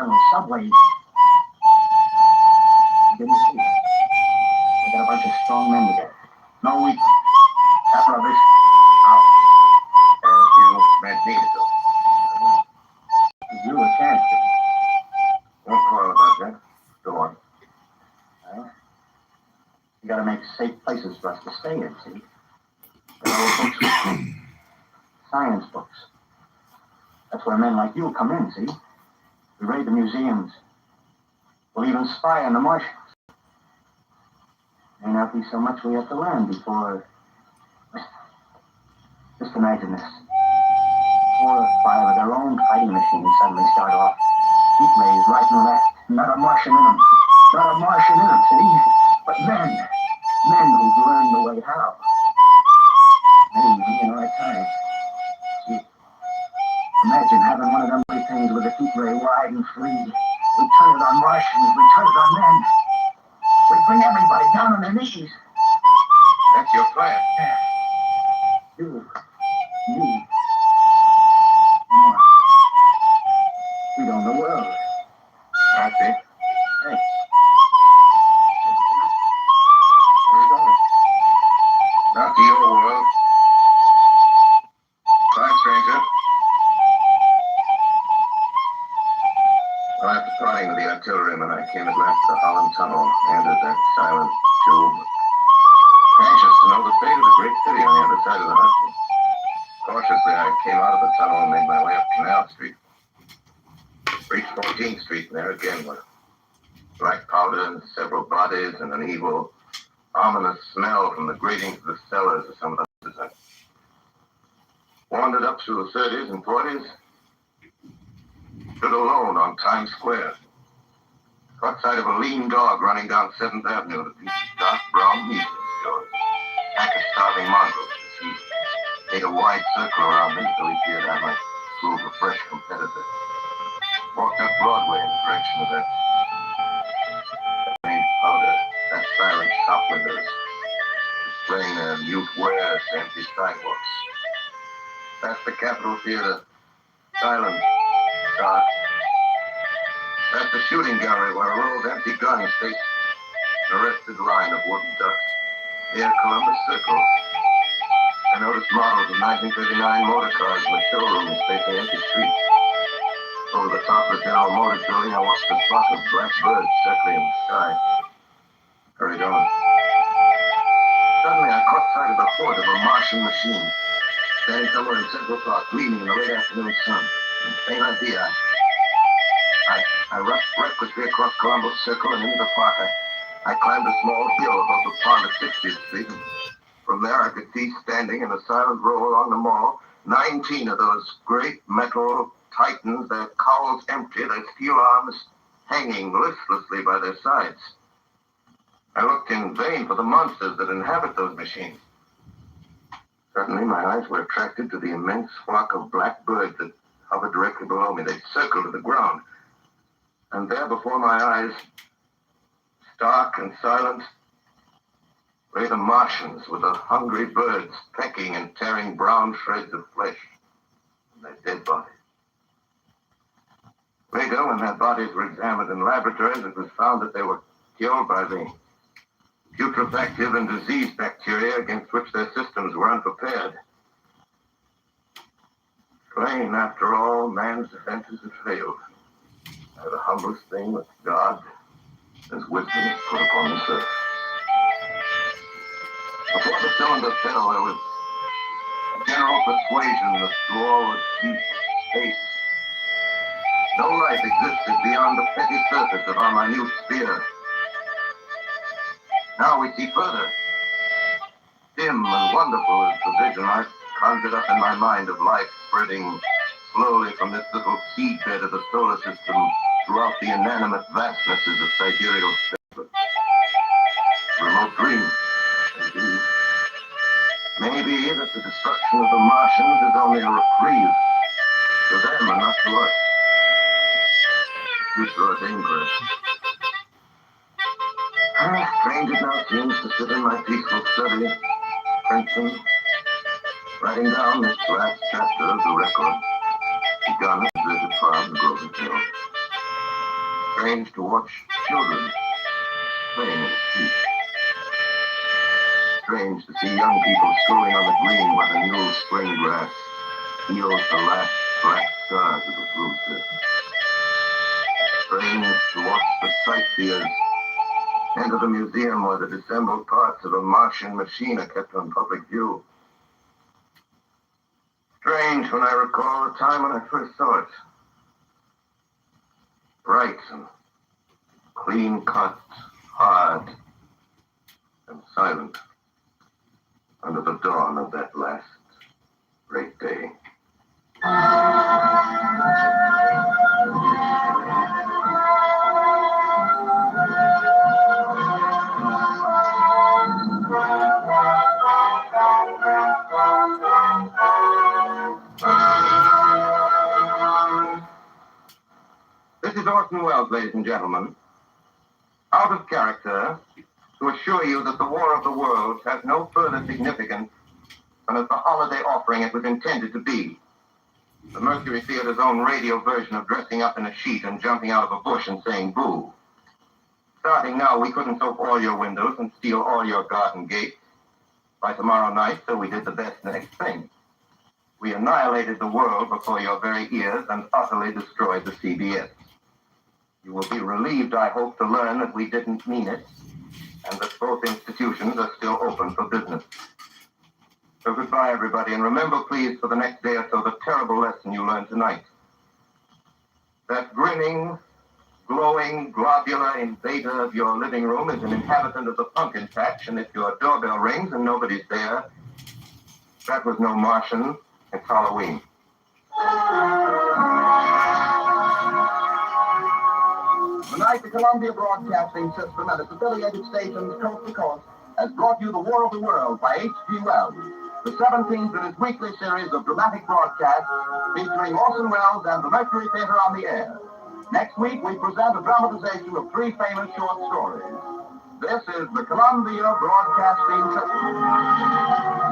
tunnels, subways. Didn't see it. We got a bunch of strong men together. No weakness. That rubbish. Out. As you meant me to do. Give you a chance to. Won't quarrel about that. Go on. Well, you gotta make safe places for us to stay in, see? There are books. Science books. That's where men like you come in, see? We raid the museums. We'll even spy on the Martians. May not be so much we have to learn before... Just imagine this. 4 or 5 of their own fighting machines suddenly start off. Heat rays right and left. Not a Martian in them. Not a Martian in them, see? But men. Men who've learned the way how. Maybe in our time. See? Imagine having one of them things with a heat ray wide and free. We turn it on Martians. We turn it on men. We bring everybody down on their knees. That's your plan. You. Me. Mark. We own the world. I see. Hey. Where are you going? Not to your world. Bye, stranger. Well, after parting with the artilleryman, I came at last to the Holland Tunnel, entered that silent tube. Anxious to know the fate of the great city on the other side of the Hudson. Cautiously, I came out of the tunnel and made my way up Canal Street. Reached 14th Street, and there again were black powder and several bodies and an evil, ominous smell from the gratings of the cellars of some of the houses. I wandered up through the 30s and 40s, stood alone on Times Square. Caught sight of a lean dog running down 7th Avenue with a piece of dark brown meat in his jaws. Pack of starving mongrels. He made a wide circle around me until he feared I might prove a fresh competitor. Walked up Broadway in the direction of that faint powder, that silent shop windows, displaying their mute wares to empty sidewalks. Past the Capitol Theater, silent, dark. Past the shooting gallery where a row of empty guns faced an arrested line of wooden ducks. Near Columbus Circle, I noticed models of 1939 motor cars in the showrooms facing empty streets. Over the top of the General Motors building, I watched a flock of black birds circling in the sky. Hurried on. Suddenly, I caught sight of the hood of a Martian machine, standing somewhere in Central Park, gleaming in the late afternoon sun. Same idea. I rushed recklessly across Columbus Circle and into the park. I climbed a small hill above the pond at 60th Street. From there, I could see standing in a silent row along the mall 19 of those great metal titans, their cowls empty, their steel arms hanging listlessly by their sides. I looked in vain for the monsters that inhabit those machines. Suddenly, my eyes were attracted to the immense flock of black birds that hovered directly below me. They circled to the ground. And there before my eyes, stark and silent, lay the Martians with the hungry birds pecking and tearing brown shreds of flesh from their dead bodies. Later, when their bodies were examined in laboratories, it was found that they were killed by the putrefactive and diseased bacteria against which their systems were unprepared. Slain, after all, man's defenses had failed. Now the humblest thing that God has wisdom put upon this earth. Before the cylinder fell, there was a general persuasion that through all the deep space, no life existed beyond the petty surface of our minute sphere. Now we see further. Dim and wonderful is the vision I've conjured up in my mind of life spreading slowly from this little seedbed of the solar system throughout the inanimate vastnesses of sidereal space. Remote dream, indeed. Maybe that the destruction of the Martians is only a reprieve to them and not to us. The future are dangerous. How strange it now seems to sit in my peaceful study, Princeton, writing down this last chapter of the record begun at the deserted farm in Groven Hill. Strange to watch children playing in the street. Strange to see young people strolling on the green where the new spring grass heals the last black scars of the blue surf. Strange to watch the sightseers enter the museum where the disassembled parts of a Martian machine are kept on public view. Strange when I recall the time when I first saw it. Bright and clean cut, hard and silent under the dawn of that last great day. This is Orson Welles, ladies and gentlemen, out of character, to assure you that the War of the Worlds has no further significance than as the holiday offering it was intended to be. The Mercury Theater's own radio version of dressing up in a sheet and jumping out of a bush and saying boo. Starting now, we couldn't soak all your windows and steal all your garden gates by tomorrow night, so we did the best next thing. We annihilated the world before your very ears and utterly destroyed the CBS. You will be relieved, I hope, to learn that we didn't mean it, and that both institutions are still open for business. So goodbye, everybody, and remember, please, for the next day or so, the terrible lesson you learned tonight. That grinning, glowing, globular invader of your living room is an inhabitant of the pumpkin patch, and if your doorbell rings and nobody's there, that was no Martian, it's Halloween. Tonight, the Columbia Broadcasting System and its affiliated stations coast to coast has brought you The War of the World by H.G. Wells, the 17th in its weekly series of dramatic broadcasts featuring Orson Welles and the Mercury Theater on the air. Next week, we present a dramatization of 3 famous short stories. This is the Columbia Broadcasting System.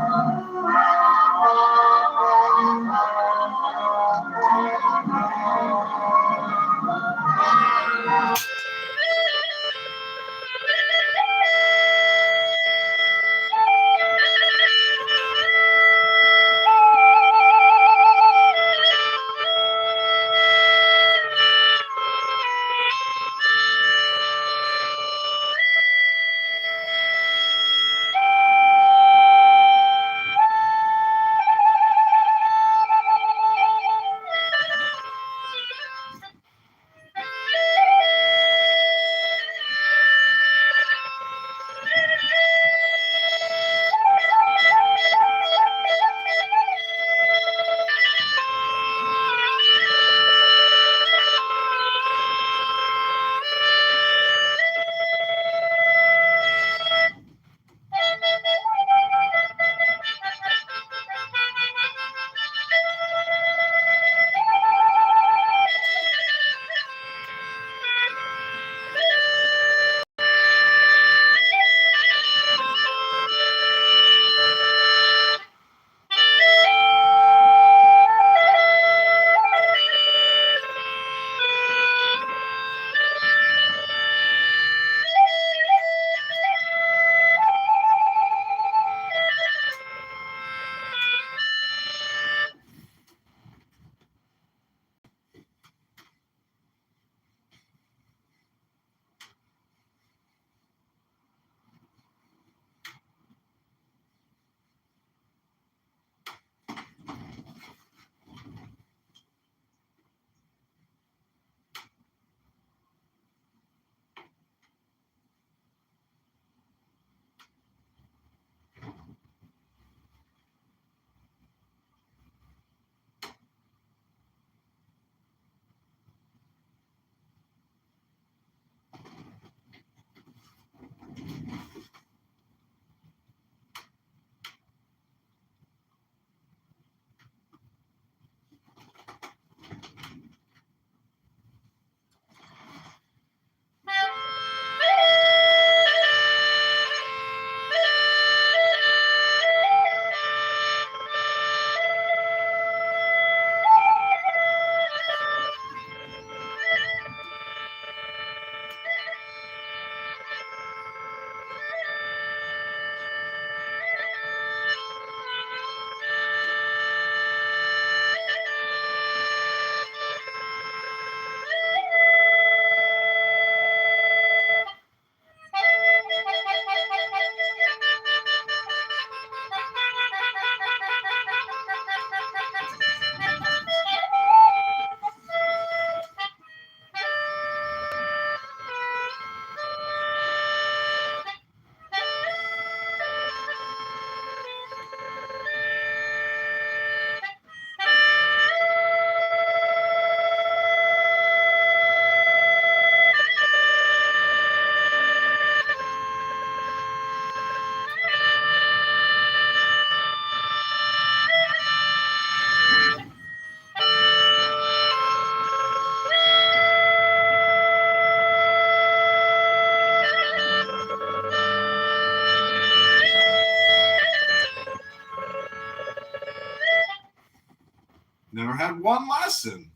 had one lesson.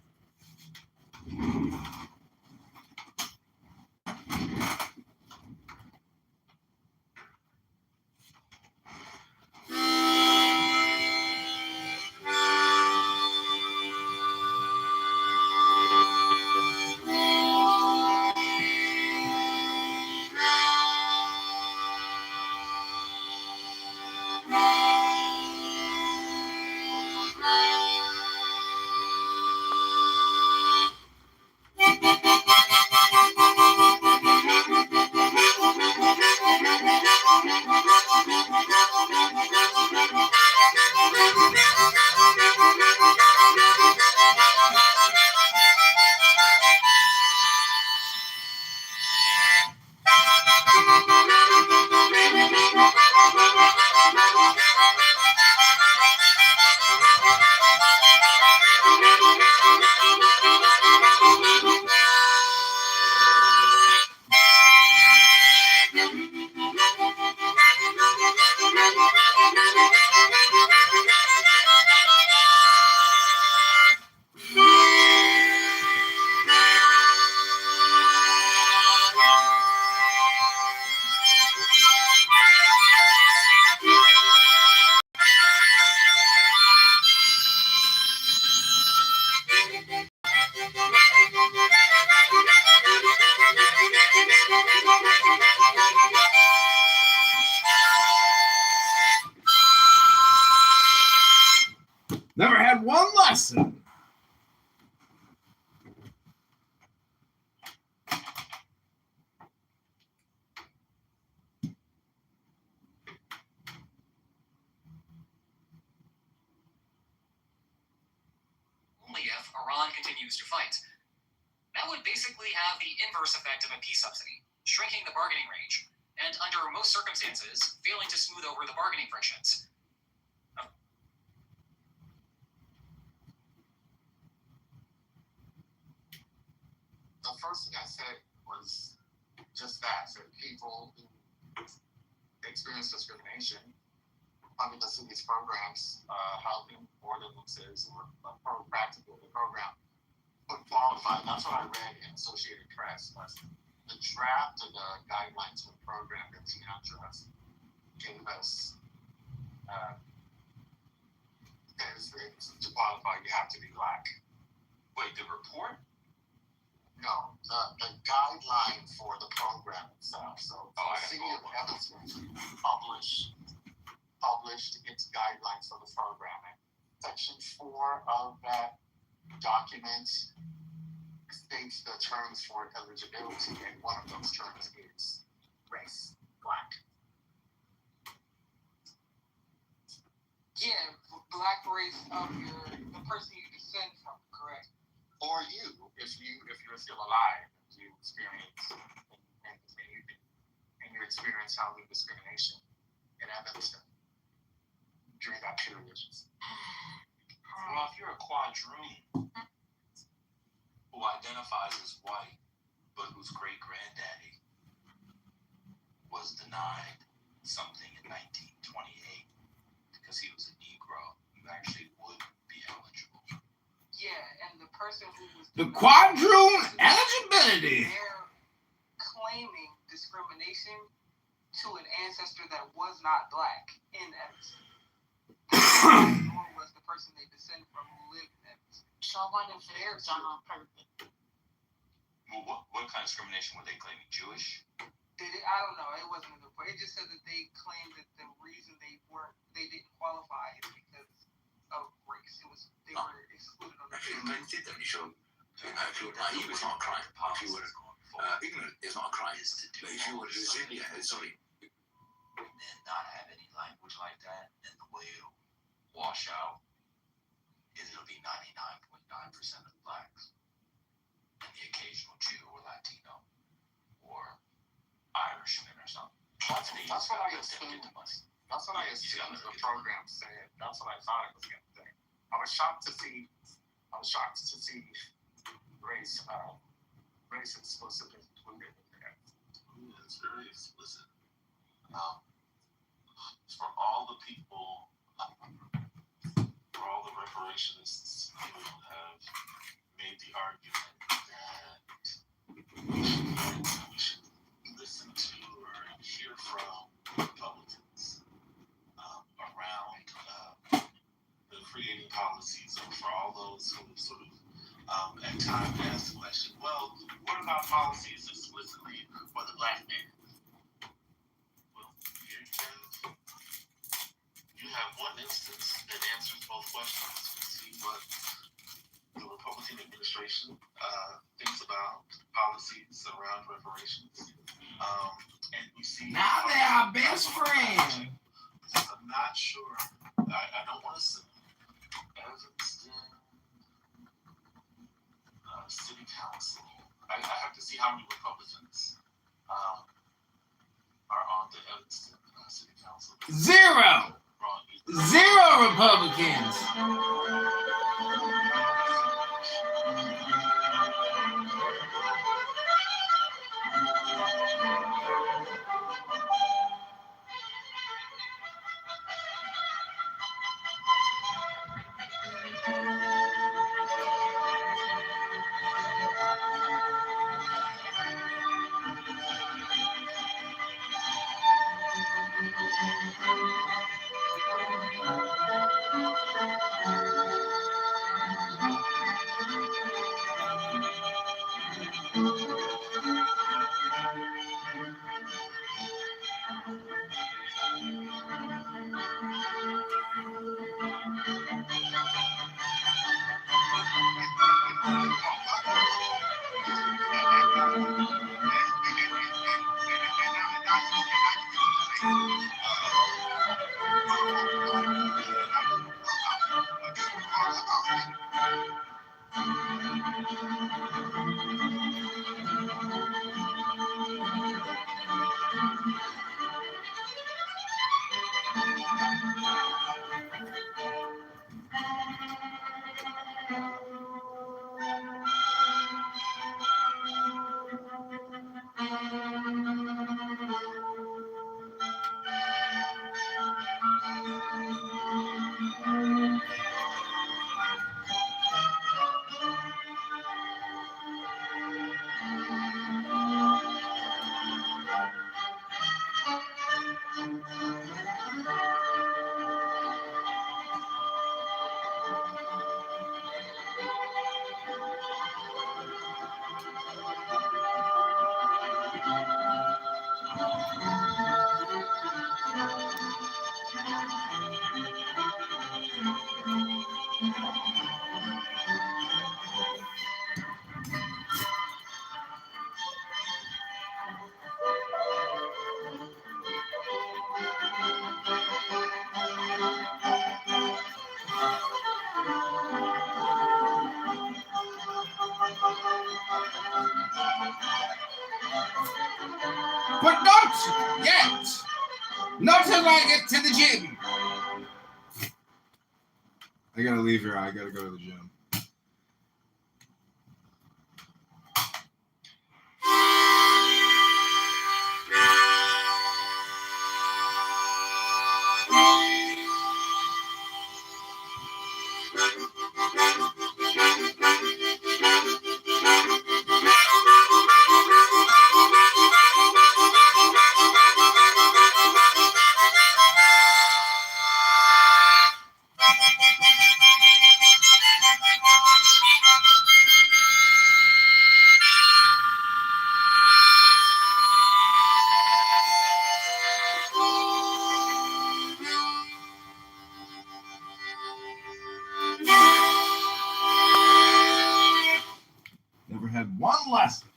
Never had one lesson. Only if Iran continues to fight. That would basically have the inverse effect of a peace subsidy, shrinking the bargaining range, and under most circumstances, failing to smooth over the bargaining frictions. The first thing I said was just that. So people who experience discrimination under the city's programs, housing ordinances, or practical the program would qualify. That's what I read in Associated Press. The draft of the guidelines for the program that Tina Trust gave us says to qualify you have to be Black. Wait, the report? No, the guideline for the program itself. So the city of Evanston published its guidelines for the programming. Section 4 of that document states the terms for eligibility, and one of those terms is race, Black. Yeah, Black race of the person you descend from, correct? Or you, if you're still alive, if you experience and you experience housing discrimination in Evanston during that period. Well, if you're a quadroon who identifies as white, but whose great-granddaddy was denied something in 1928 because he was a Negro, you actually would be eligible. Yeah, and the person who was The quadroon eligibility. They're claiming discrimination to an ancestor that was not Black in Evanston. Nor was the person they descend from who lived in Evanston. So I wonder if they're done on purpose. Well, what kind of discrimination were they claiming? Jewish? I don't know. It wasn't in the report. It just said that they claimed that the reason they didn't qualify is because of race. They were excluded on the Invented them, so if you're naive, it's not a crime. If you were ignorant, it's not a crime. But if you were resilient, and not have any language like that, and the way it'll wash out is it'll be 99.9% of Blacks, and the occasional Jew or Latino or Irishman or something. That's what I assumed. That's what I assumed the program said. That's what I thought it was going to say. I was shocked to see race explicitly included in there. It's very explicit. For all the people, for all the reparationists have made the argument that we should listen to or hear from Republicans around the creating policies for all those who sort of at times ask the question, well, what about policies explicitly for the black man? Well, here you have one instance that answers both questions. We see what the Republican administration thinks about policies around reparations. And we see Now they are best friends. I'm not sure. I don't want to say Evanston City Council. I have to see how many Republicans are on the Evanston City Council. Zero Republicans. But not yet. Not till I get to the gym. I gotta leave here. I gotta go to the gym. Never had one lesson.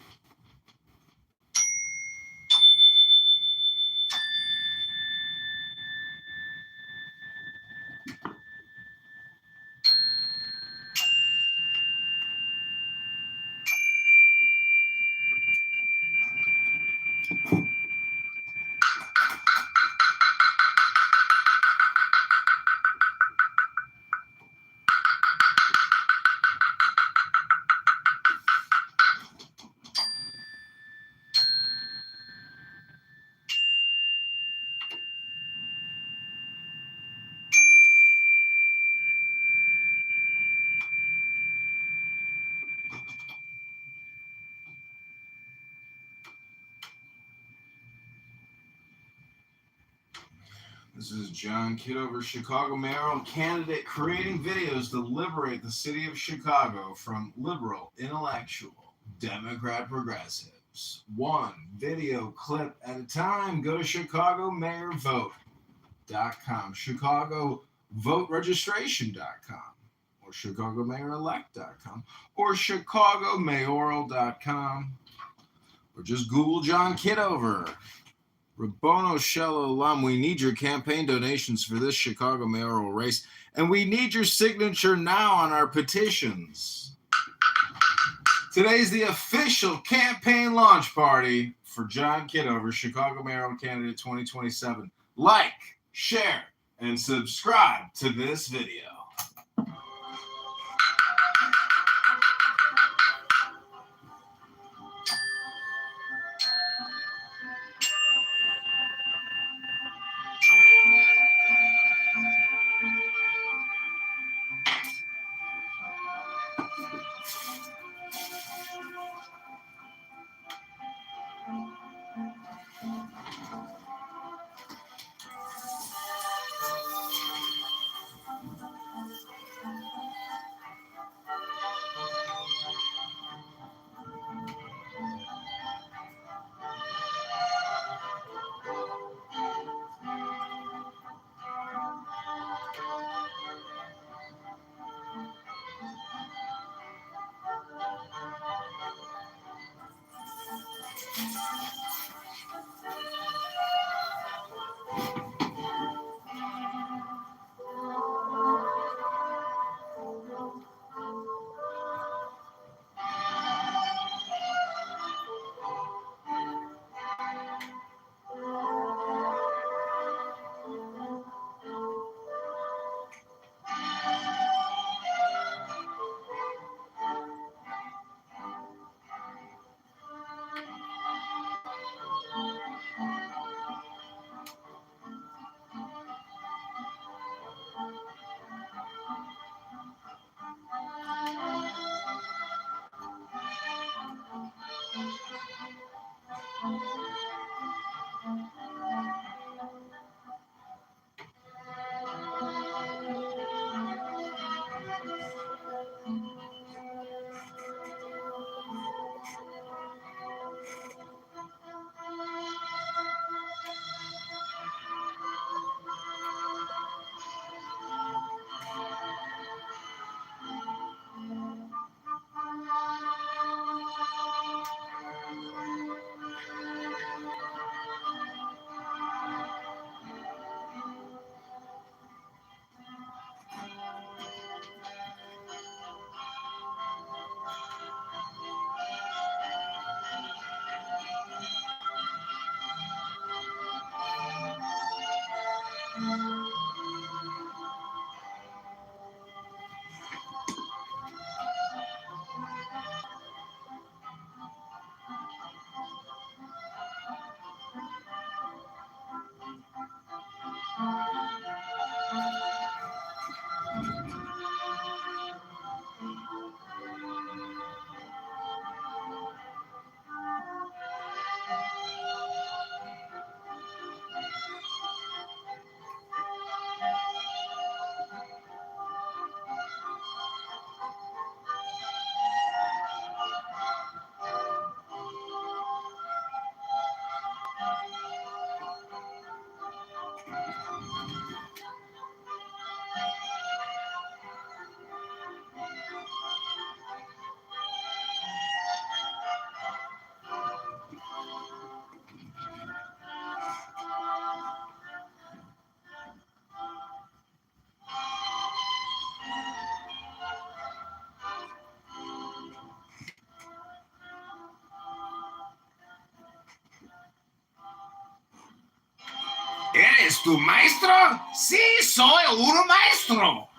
This is John Kitover, Chicago mayoral candidate, creating videos to liberate the city of Chicago from liberal, intellectual, Democrat progressives. One video clip at a time. Go to ChicagoMayorVote.com, ChicagoVoteRegistration.com, or ChicagoMayorElect.com, or ChicagoMayoral.com, or just Google John Kitover. Rabono Shalom, we need your campaign donations for this Chicago mayoral race, and we need your signature now on our petitions. Today's the official campaign launch party for John Kitover, Chicago mayoral candidate 2027. Like, share, and subscribe to this video. ¿Eres tu maestro? Sí, soy un maestro.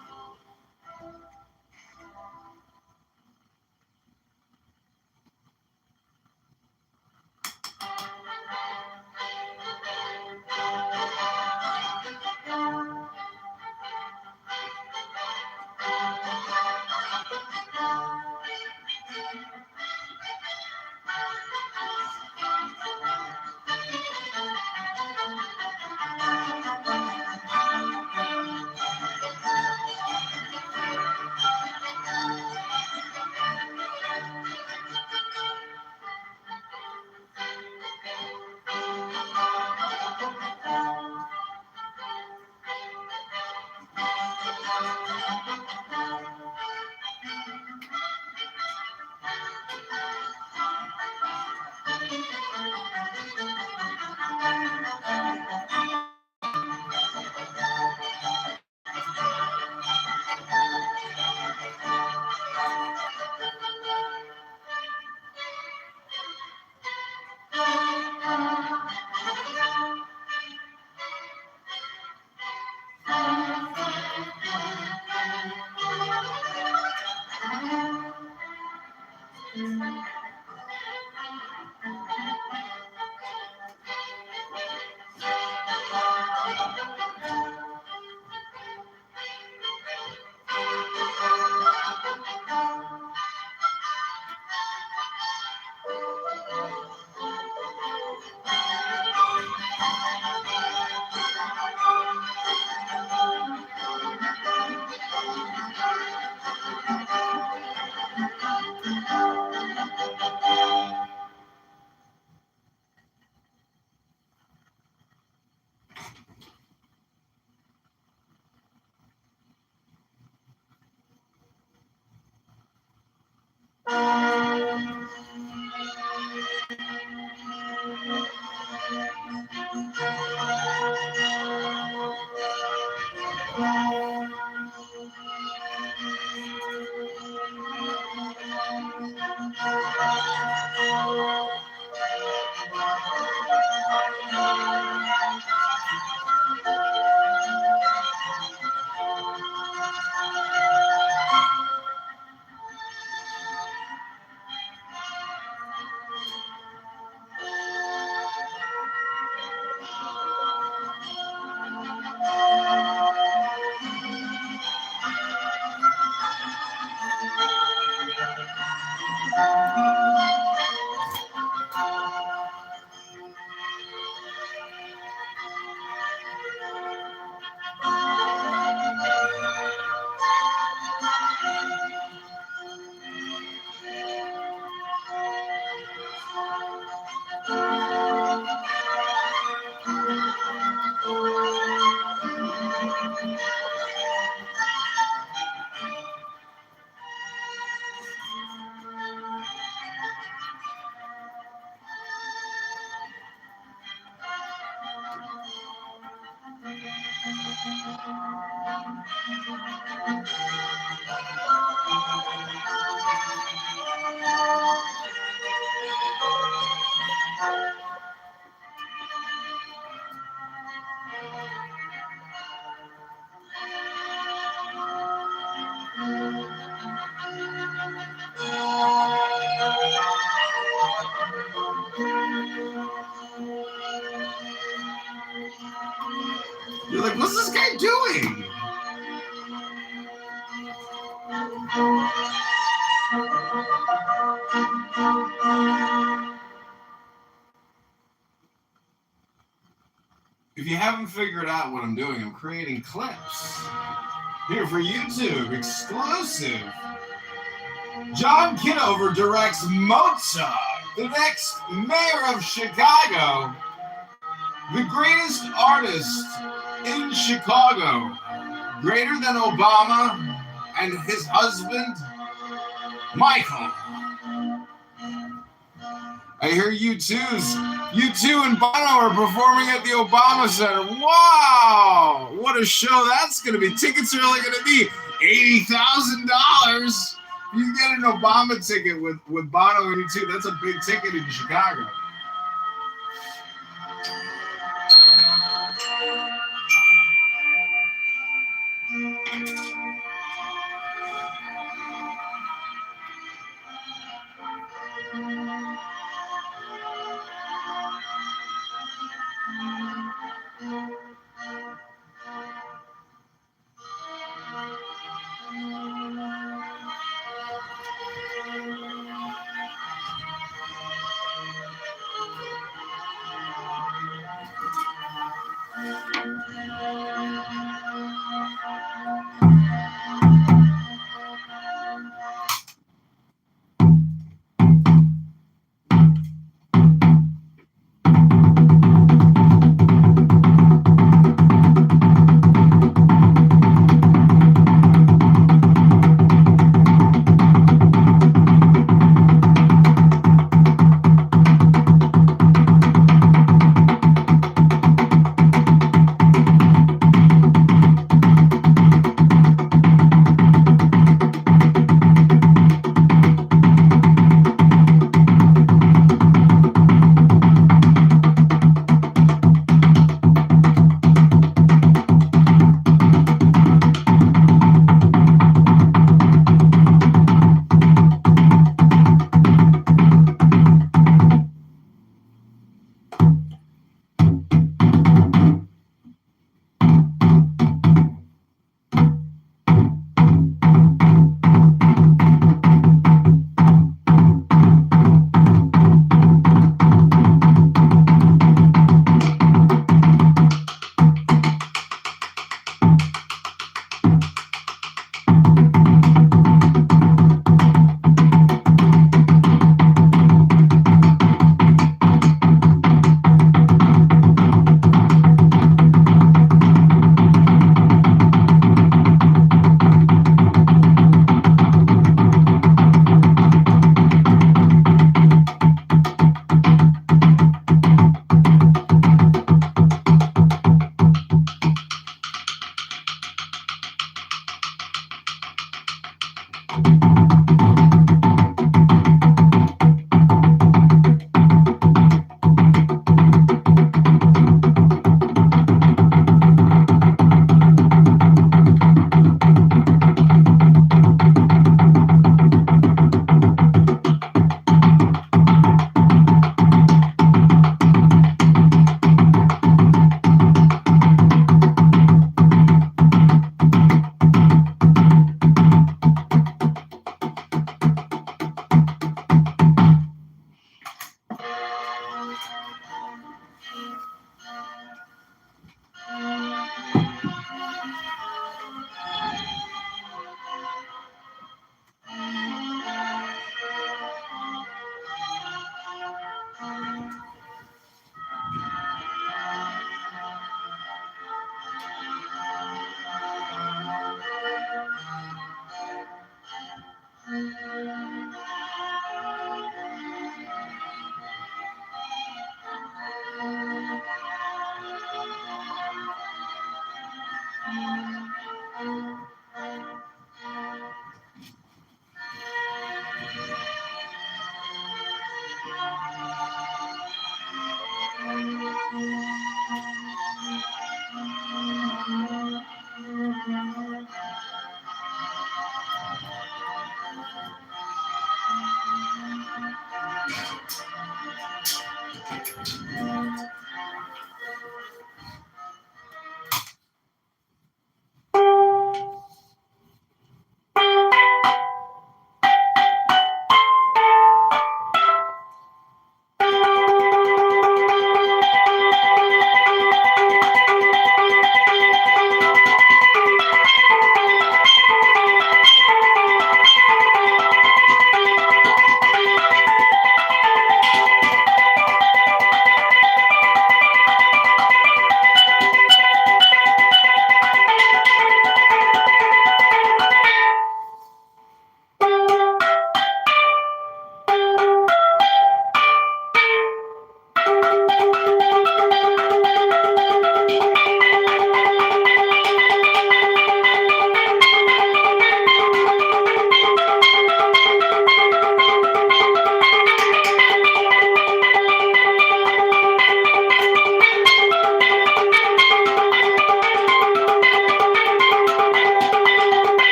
You're like, what's this guy doing? If you haven't figured out what I'm doing, I'm creating clips. Here for YouTube, exclusive. John Kitover directs Mozart, the next mayor of Chicago, the greatest artist in Chicago, greater than Obama and his husband, Michael. I hear U2 and Bono are performing at the Obama Center. Wow! What a show that's going to be. Tickets are only going to be $80,000. You get an Obama ticket with Bono and U2. That's a big ticket in Chicago.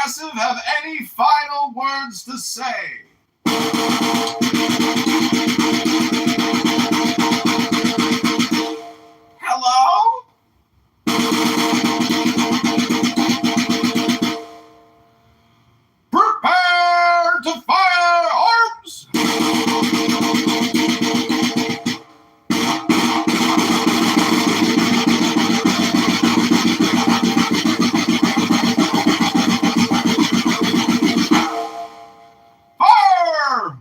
Progressive have any final words to say? Hello? Prepare to fire arms! Fire!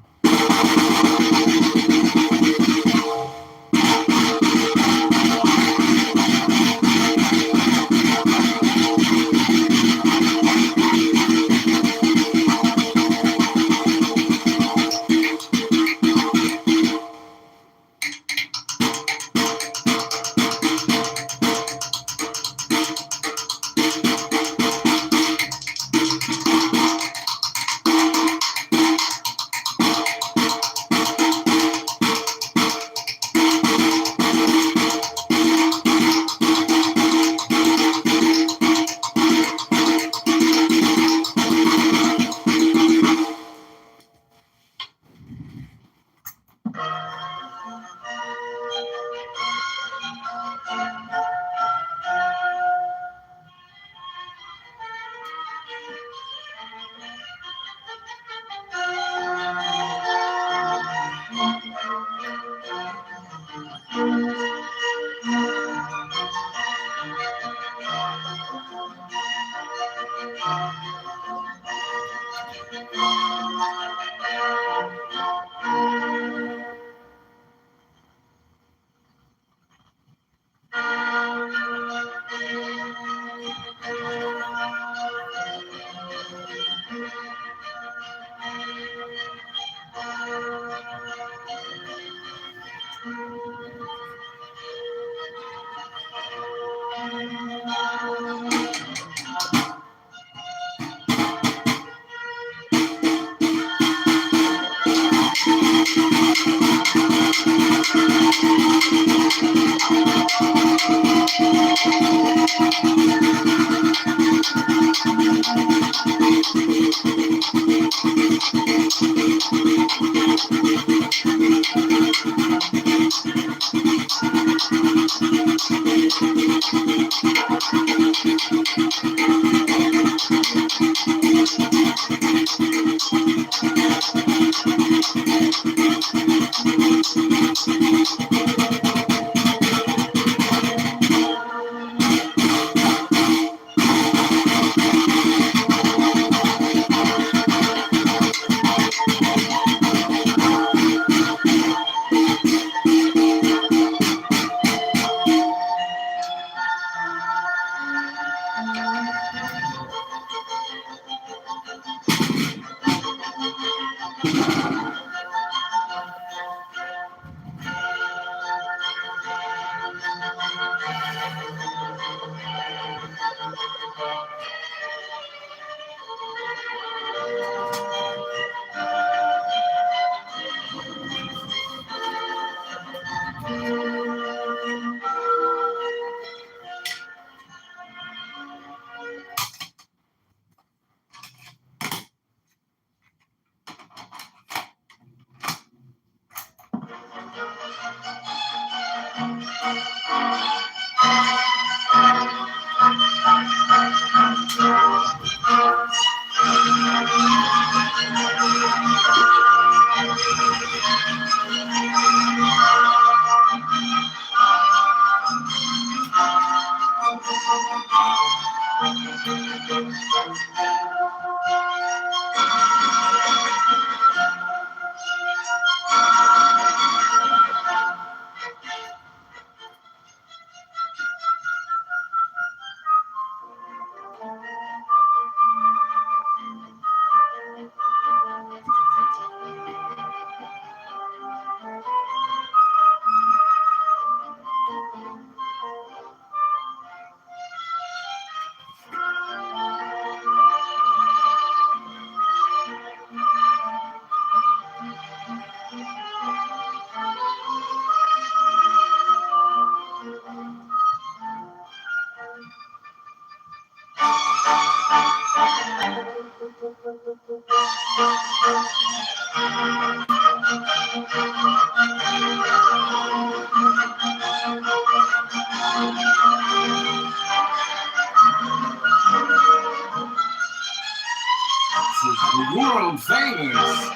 The world famous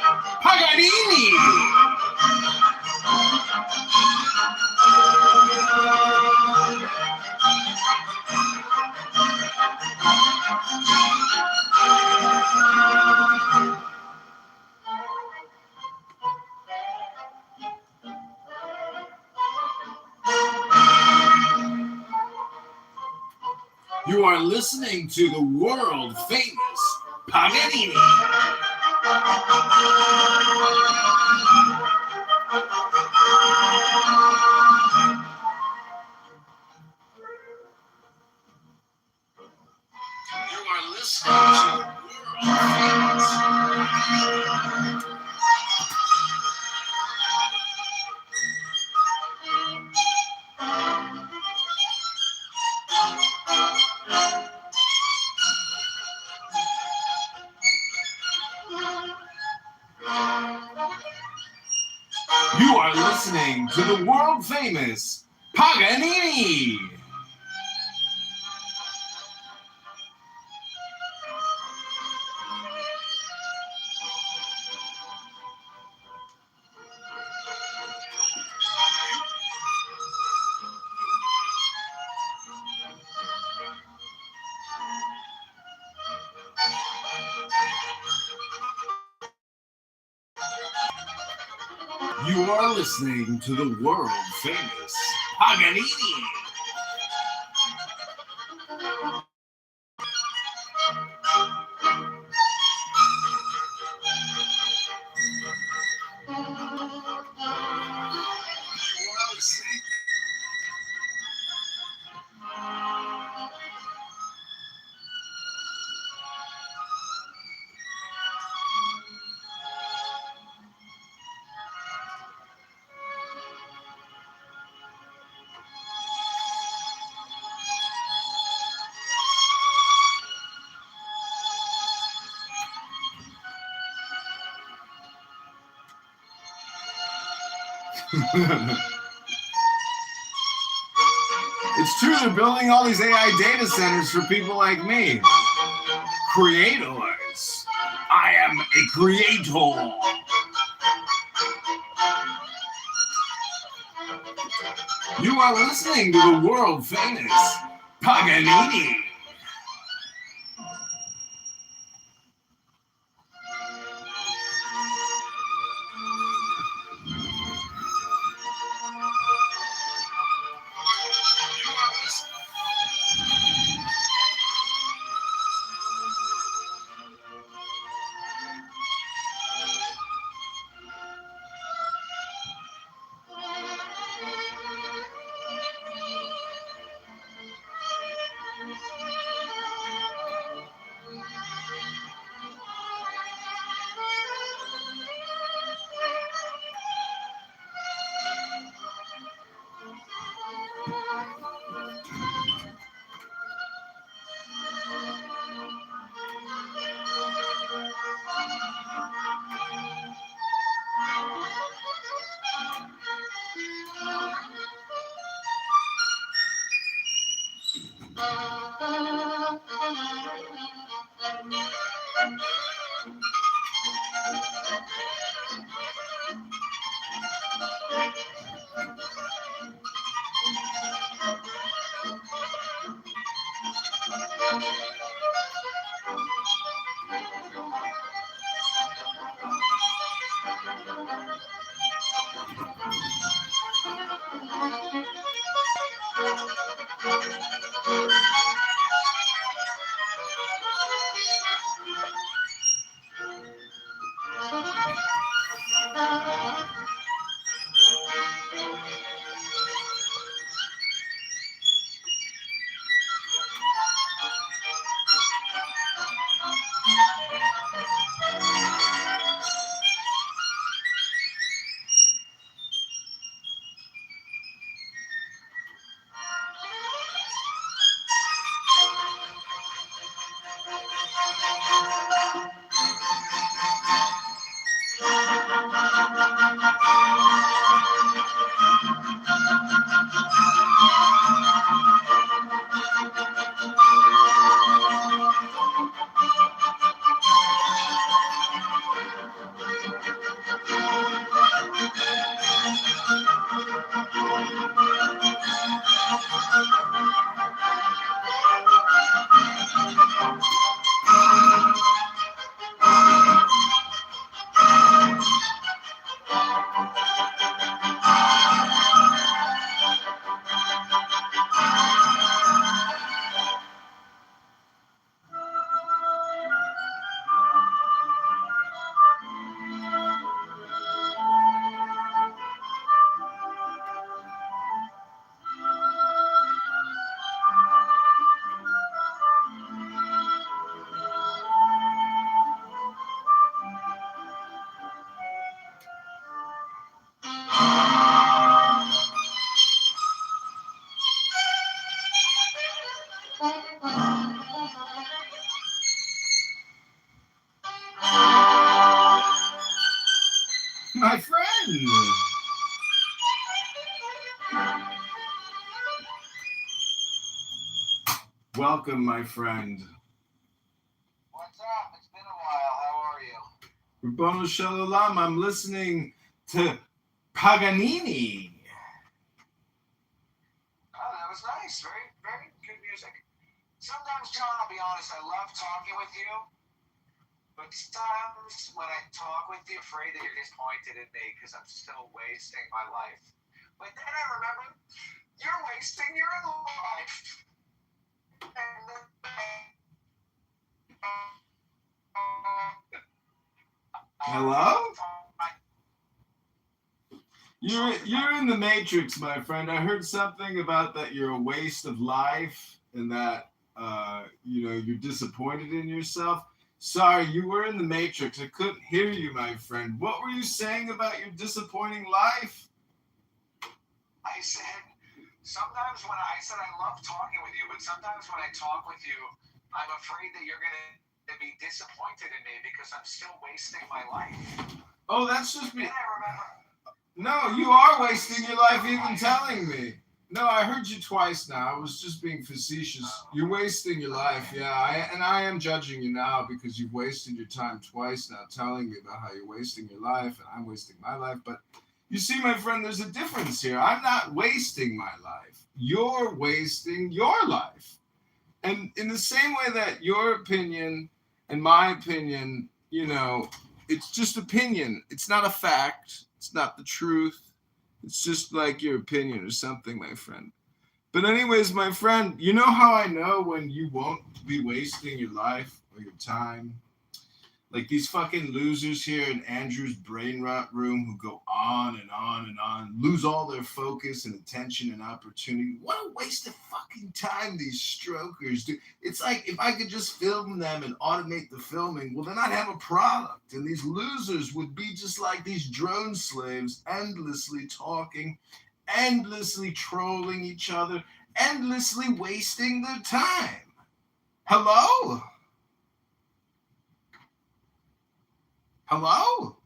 Paganini. You are listening to the world famous Paganini. You are listening to the world famous. You are listening to the world famous Paganini. You are listening to the world famous Paganini. It's true, they're building all these AI data centers for people like me. Creators. I am a creator. You are listening to the world famous Paganini. Welcome, my friend. What's up? It's been a while. How are you? Rabbono Shalom, I'm listening to Paganini. Oh, that was nice. Very, very good music. Sometimes, John, I'll be honest, I love talking with you. But sometimes when I talk with you, I'm afraid that you're disappointed in me because I'm still wasting my life. But then I remember, you're wasting your life. Hello? You're in the Matrix, my friend. I heard something about that you're a waste of life and that you're disappointed in yourself. Sorry, you were in the Matrix. I couldn't hear you, my friend. What were you saying about your disappointing life? I said, sometimes when I said I love talking with you, but sometimes when I talk with you, I'm afraid that you're going to be disappointed in me because I'm still wasting my life. Oh, that's just me. Then I remember. No, you are wasting your life even telling me. No, I heard you twice now. I was just being facetious. You're wasting your life, yeah. I am judging you now because you've wasted your time twice now telling me about how you're wasting your life and I'm wasting my life. But you see, my friend, there's a difference here. I'm not wasting my life. You're wasting your life. And in the same way that your opinion and my opinion, it's just opinion. It's not a fact. It's not the truth. It's just like your opinion or something, my friend. But anyways, my friend, you know how I know when you won't be wasting your life or your time? Like these fucking losers here in Andrew's brain rot room who go on and on and on, lose all their focus and attention and opportunity. What a waste of fucking time these strokers do. It's like if I could just film them and automate the filming, well, then I'd have a product. And these losers would be just like these drone slaves, endlessly talking, endlessly trolling each other, endlessly wasting their time. Hello? Hello?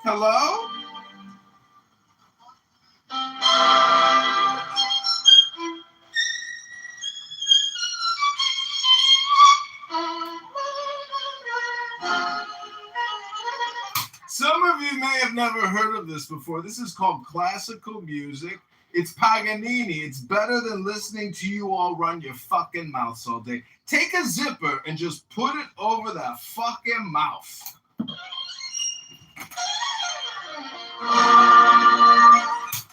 Hello? Some of you may have never heard of this before. This is called classical music. It's Paganini. It's better than listening to you all run your fucking mouths all day. Take a zipper and just put it over that fucking mouth.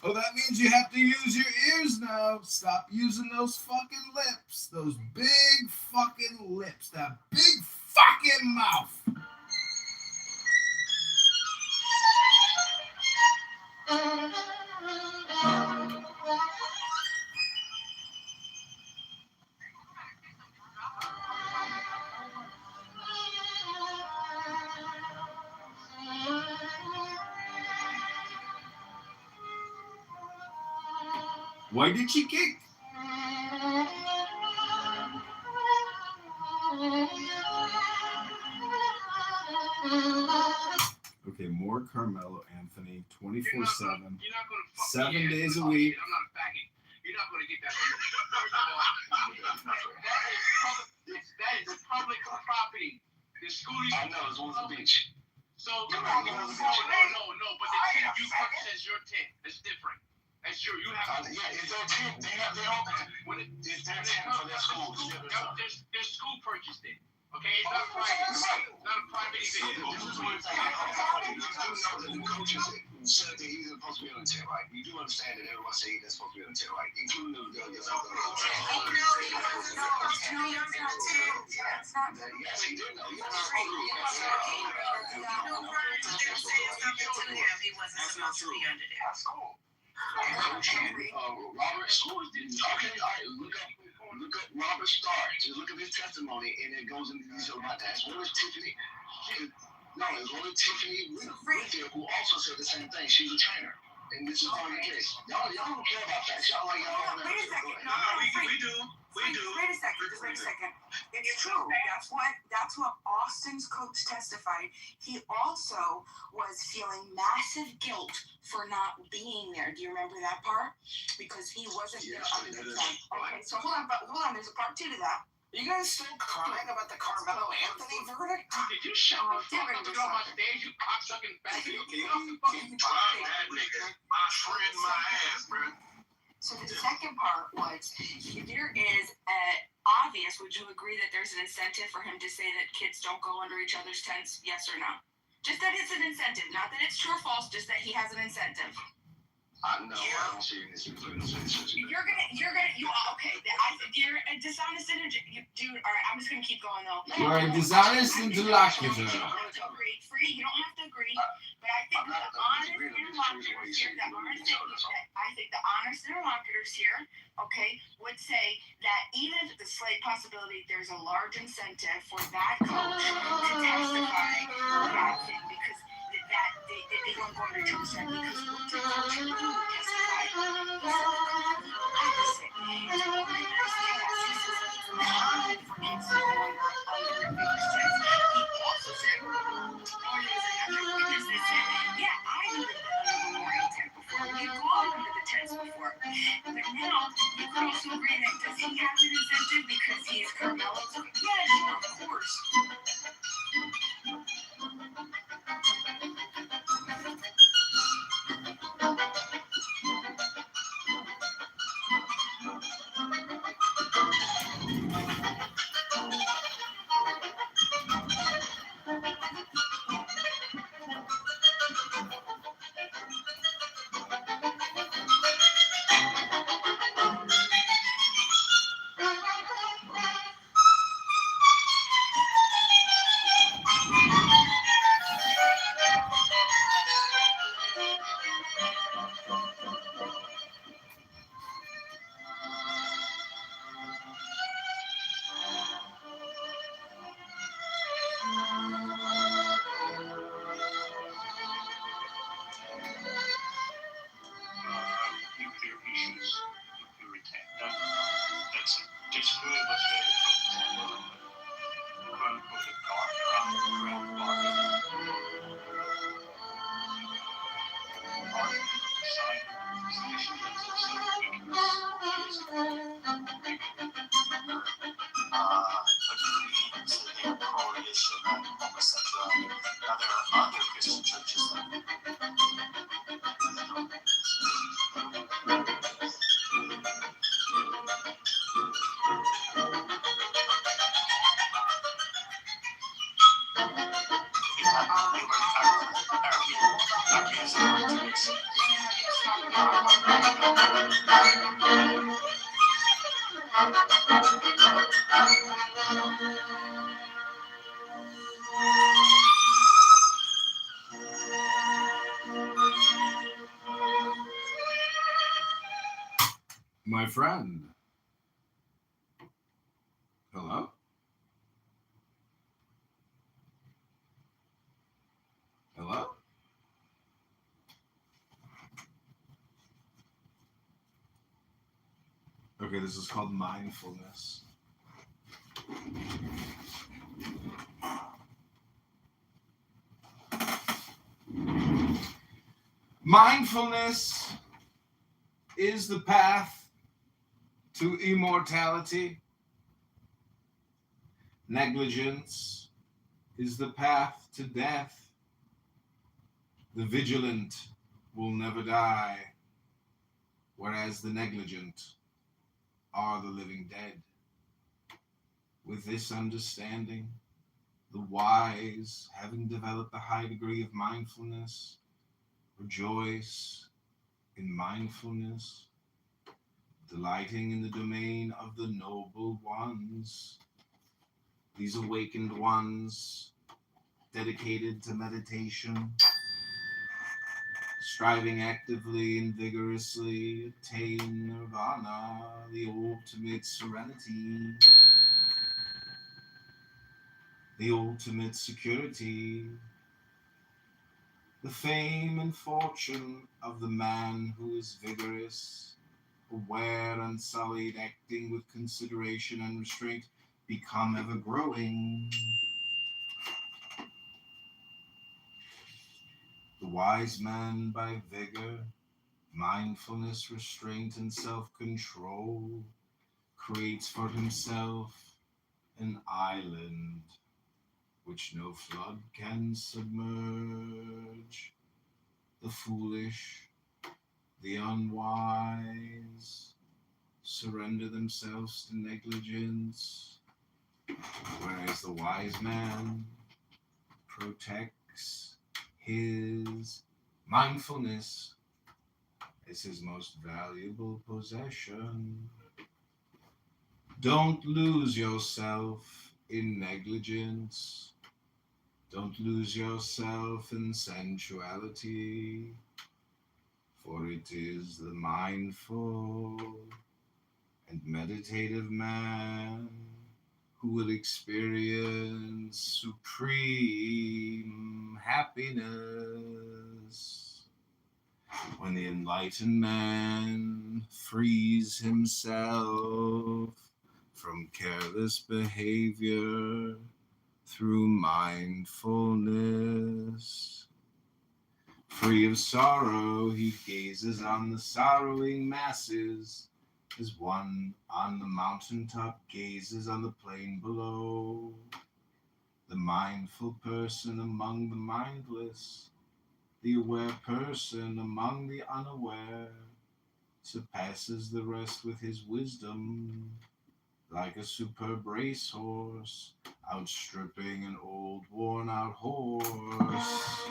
Oh, that means you have to use your ears now. Stop using those fucking lips. Those big fucking lips. That big fucking mouth. Why did she kick? Okay, more Carmelo Anthony, 24/7, 7 days a week. I'm not a faggot. You're not going to get that. That is public property. The school is. I know, it's on the beach. So, no, but the tent you purchase as your tent. It's different. That's your, you have. Yeah, it's their tent. They have their own tent. It's their tent for their school. Their school purchased it. Okay, it's not private. It's not a private event. This is what it's like. You do know that the coaches said that he's supposed to be on the tent, right? You do understand that everyone said he's supposed to be on the tent, right? Including the Yes, he did know. He was supposed to be. He wasn't supposed to be under there. That's cool. Robert, okay, all right, look up. Look up Robert Starr. Just look at his testimony, and it goes into detail about that. As well as Tiffany. As well as Tiffany Whitfield, who also said the same thing. She's a trainer. And this is part of the case. Y'all don't care about facts. Y'all like y'all. Wait a second. No, We do. Wait a second. Just wait a second. It's true. That's what Austin's coach testified. He also was feeling massive guilt for not being there. Do you remember that part? Because he wasn't there under the sun. Okay, so hold on. There's a part 2 to that. You guys still crying about the Carmelo Anthony verdict? Did you shut the fuck up and get on my stage, you cocksucking faggot? Get off the fucking stage. That nigga, my friend, my ass, bro. So the second part was, there is obvious, would you agree that there's an incentive for him to say that kids don't go under each other's tents? Yes or no? Just that it's an incentive. Not that it's true or false, just that he has an incentive. I don't see this. Okay. You're a dishonest dude. All right, I'm just gonna keep going though. You're a dishonest interlocutor. You don't have to agree. You don't have to agree. But I think the honest interlocutors here, okay, would say that even if the slight possibility, there's a large incentive for that coach to testify that thing because they don't go under each other's head because what the coach who testified, he said the opposite. It's a really nice thing that he says it's common for kids to go under each other's heads. He also said, there was another witness that said, yeah, I lived under the memorial tent before. We've gone under the tents before. But now, you can also agree that does he have an incentive because he is Carmelo's? Yeah, of course. Nuclear issues, nuclear attack. That's just really what's very quote unquote a dark ground party. Homosexuality. Now there are other Christian churches like My friend. Hello? Hello? Okay, this is called mindfulness. Mindfulness is the path to immortality. Negligence is the path to death. The vigilant will never die, whereas the negligent are the living dead. With this understanding, the wise, having developed a high degree of mindfulness, rejoice in mindfulness, delighting in the domain of the noble ones. These awakened ones, dedicated to meditation, striving actively and vigorously, attain nirvana, the ultimate serenity, the ultimate security, the fame and fortune of the man who is vigorous, aware, unsullied, acting with consideration and restraint, become ever growing. The wise man by vigor, mindfulness, restraint, and self-control creates for himself an island which no flood can submerge. The foolish, the unwise surrender themselves to negligence, whereas the wise man protects his mindfulness as his most valuable possession. Don't lose yourself in negligence. Don't lose yourself in sensuality, for it is the mindful and meditative man who will experience supreme happiness. When the enlightened man frees himself from careless behavior through mindfulness, free of sorrow, he gazes on the sorrowing masses as one on the mountaintop gazes on the plain below. The mindful person among the mindless, the aware person among the unaware, surpasses the rest with his wisdom, like a superb racehorse, outstripping an old worn-out horse.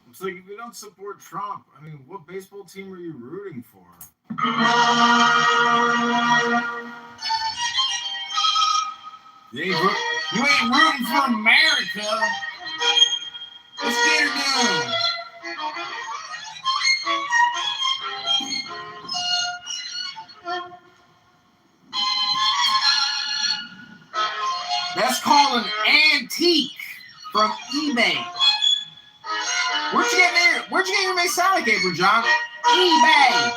It's like if you don't support Trump, I mean, what baseball team are you rooting for? You ain't rooting for America. Let's get her done. from eBay. Where'd you get your Masonic apron, John? eBay.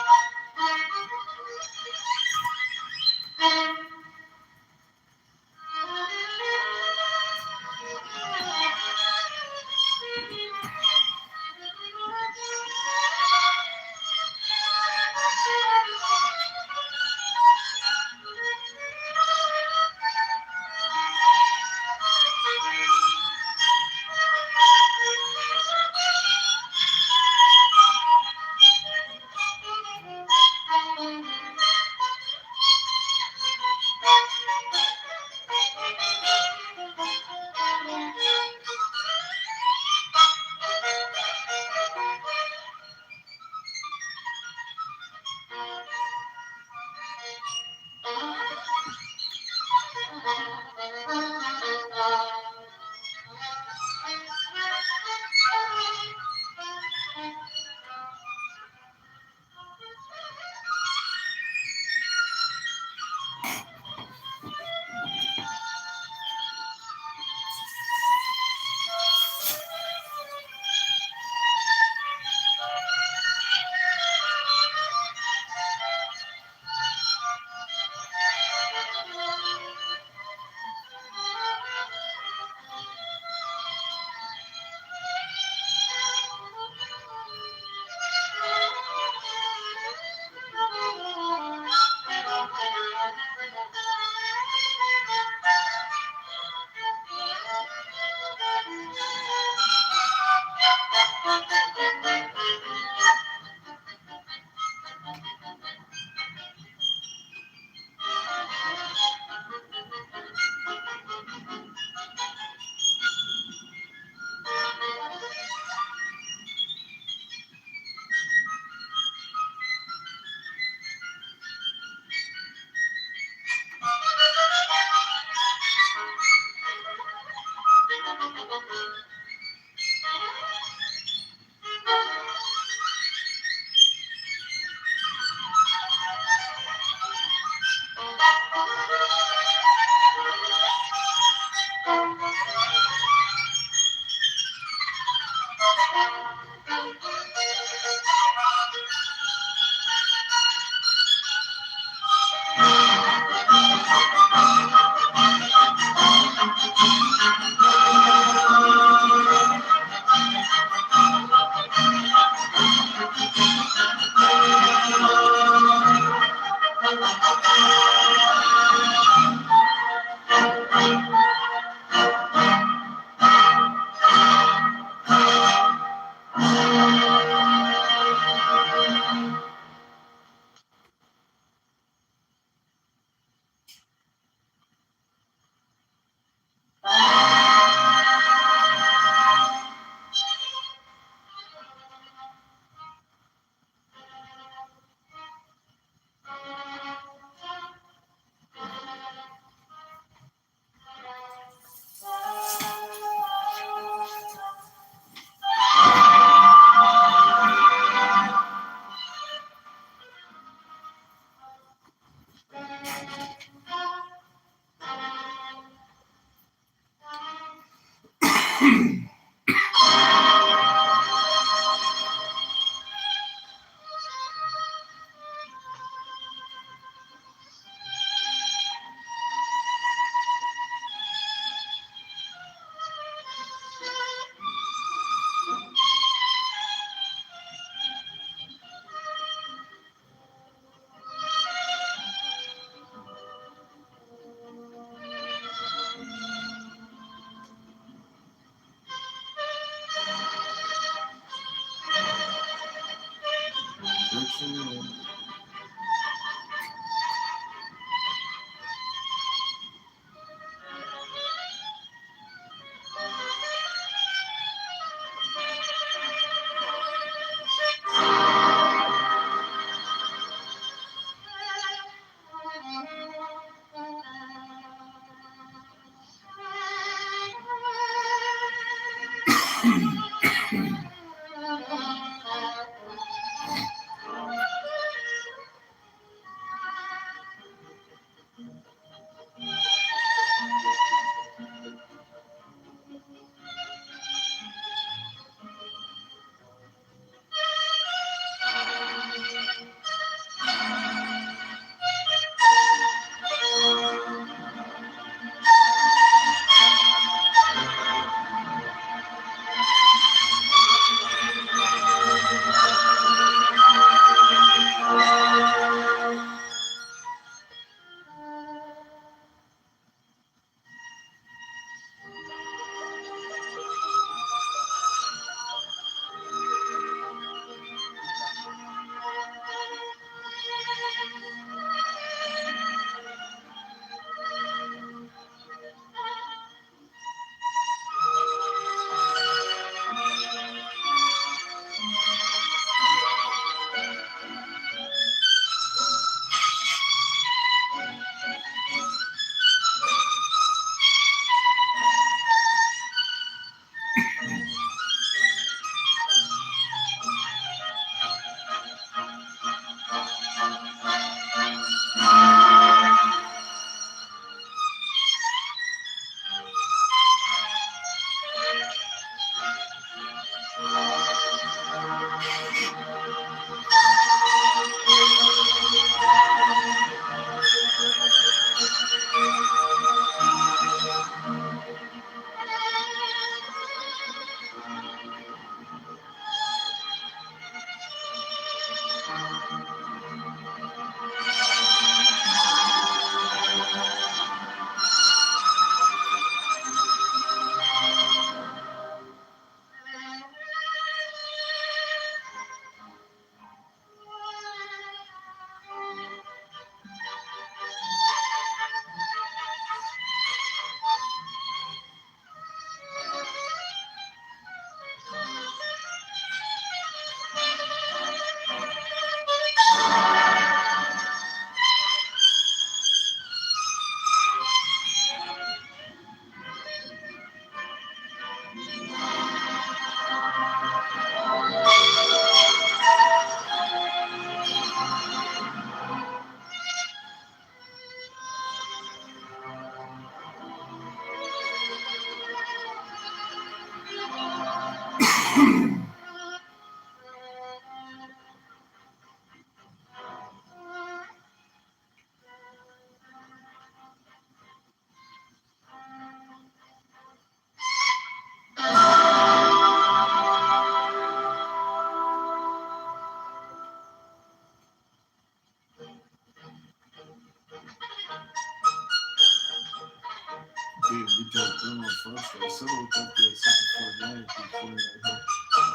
Yeah, second floor man,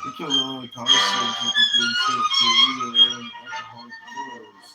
he killed all the car sales with the good shit too. These are alcoholic killers.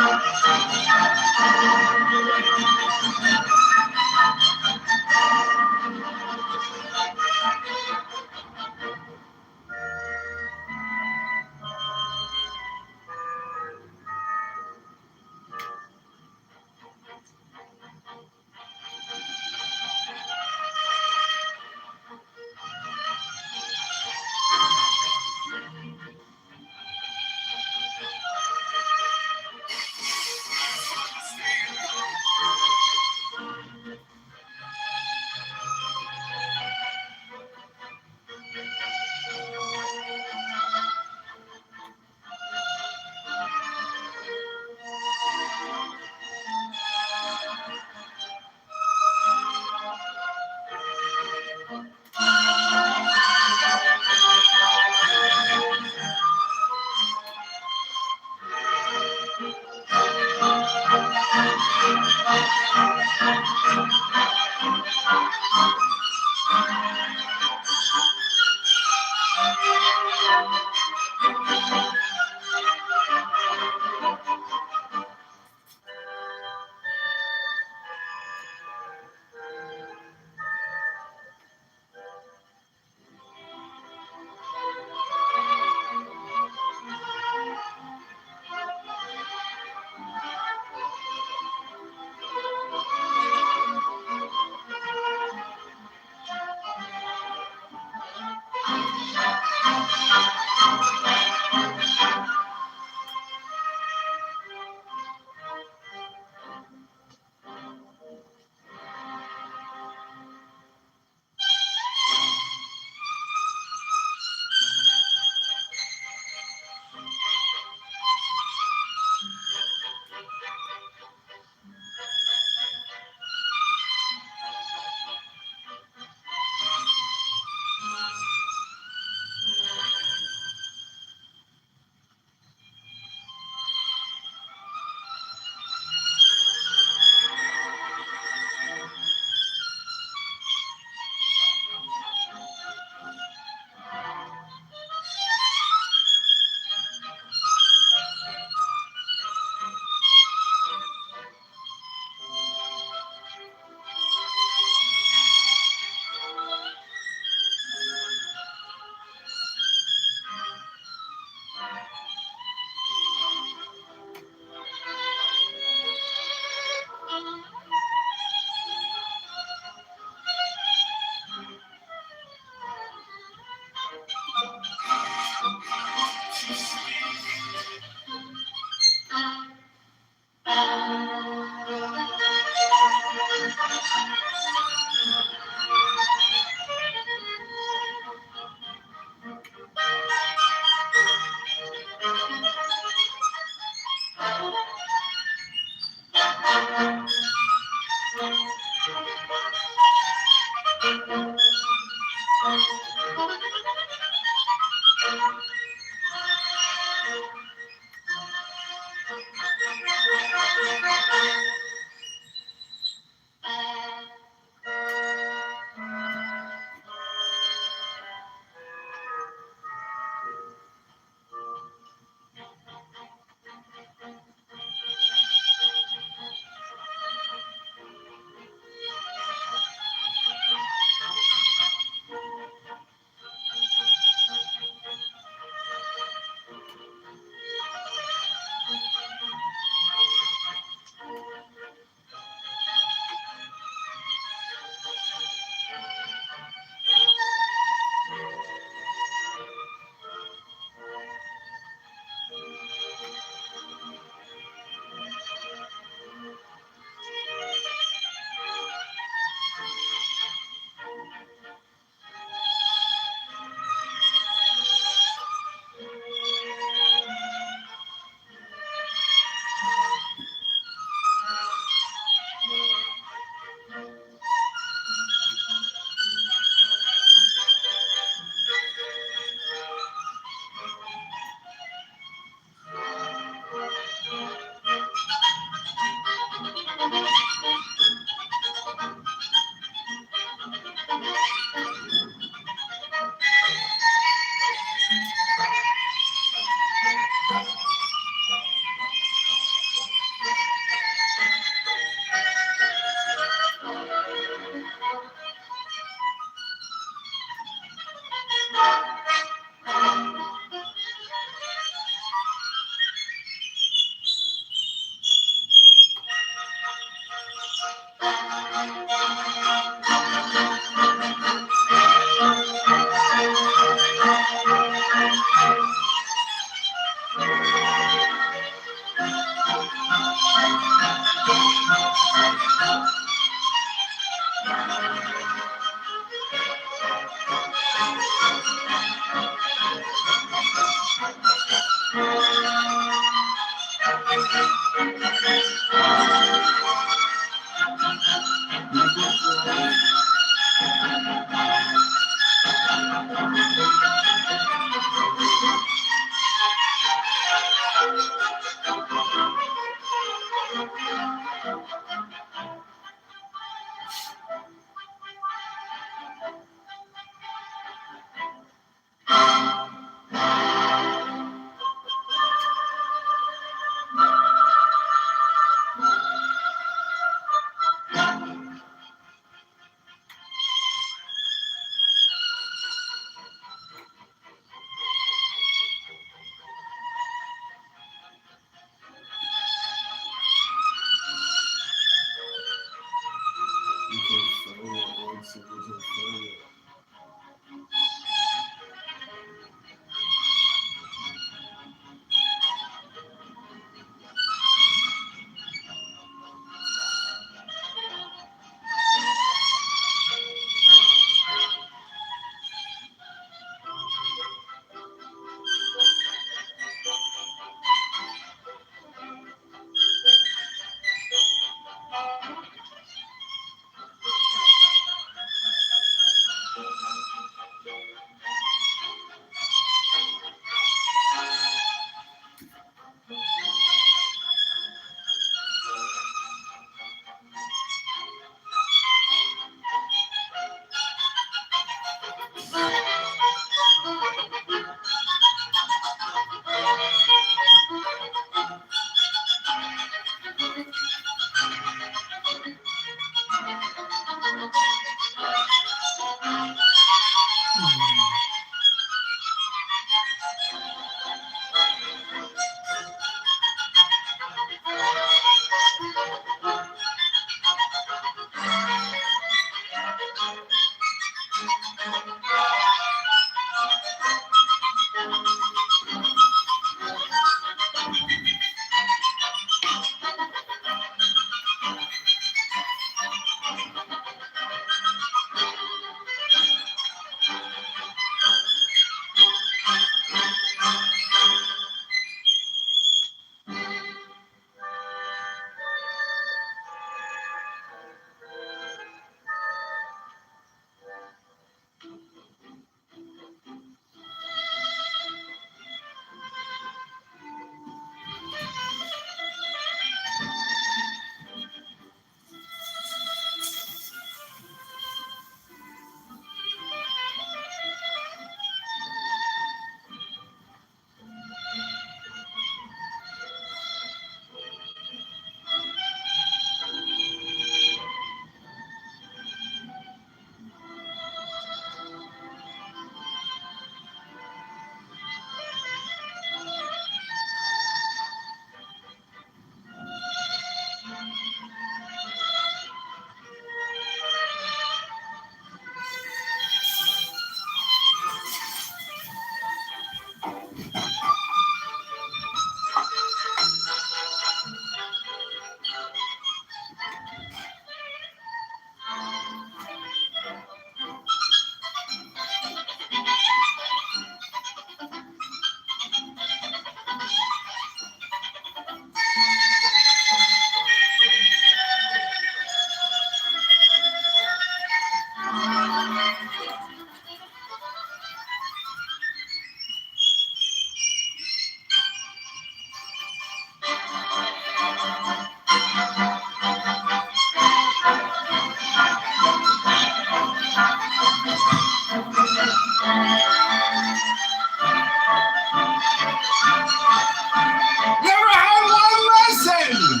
Never had one lesson.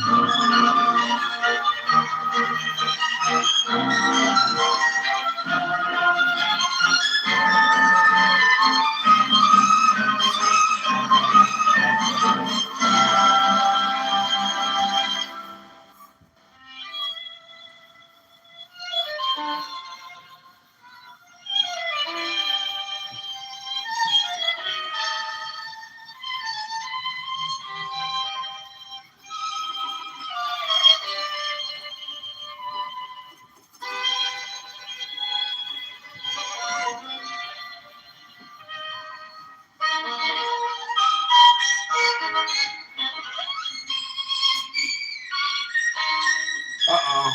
Uh-oh.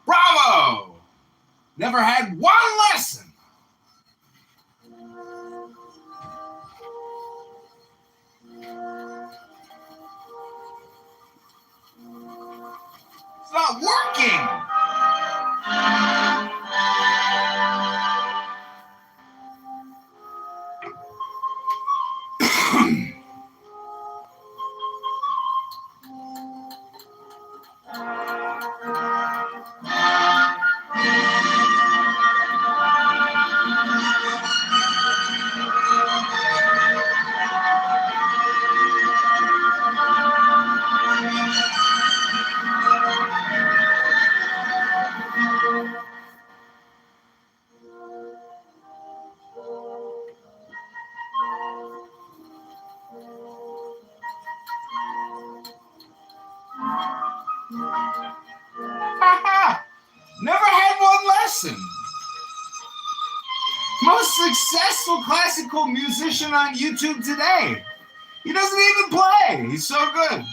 Bravo! Never had one lesson. It's not working. Haha! Never had one lesson. Most successful classical musician on YouTube today. He doesn't even play. He's so good.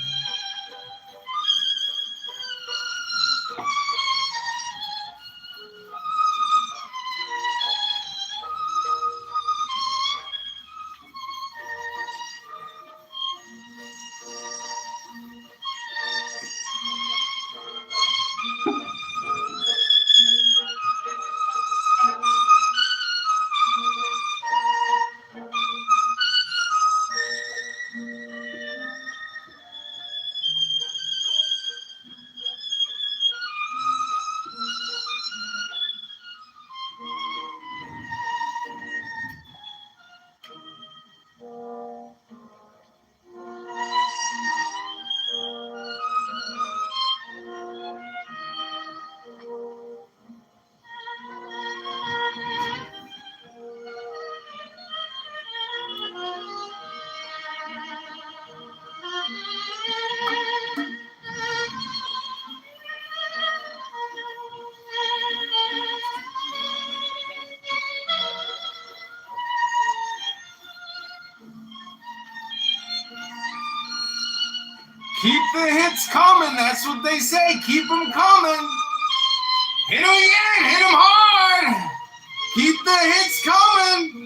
Keep the hits coming. That's what they say. Keep them coming. Hit them again. Hit them hard. Keep the hits coming.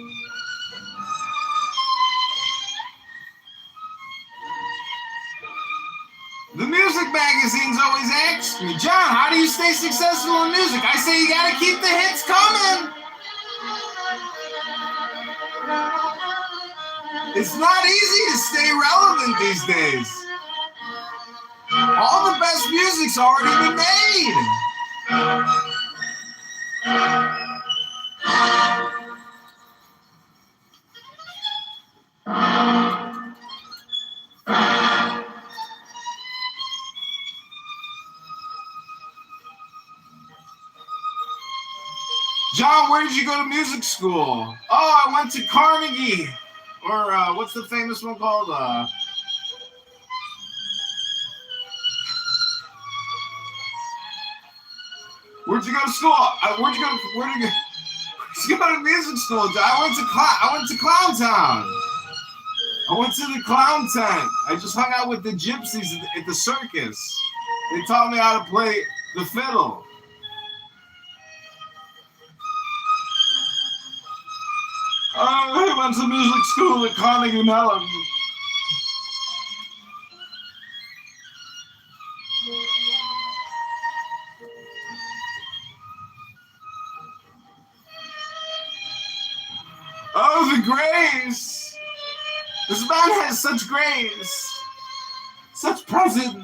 The music magazines always ask me, John, how do you stay successful in music? I say you got to keep the hits coming. It's not easy to stay relevant these days. All the best music's already been made. John, where did you go to music school? Oh, I went to Carnegie. Or what's the famous one called? Where'd you go to school? Where'd you go to music school? I went to Clown Town. I went to the clown tent. I just hung out with the gypsies at the circus. They taught me how to play the fiddle. I went to music school at Carnegie Mellon. Oh, the grace! This man has such grace, such presence.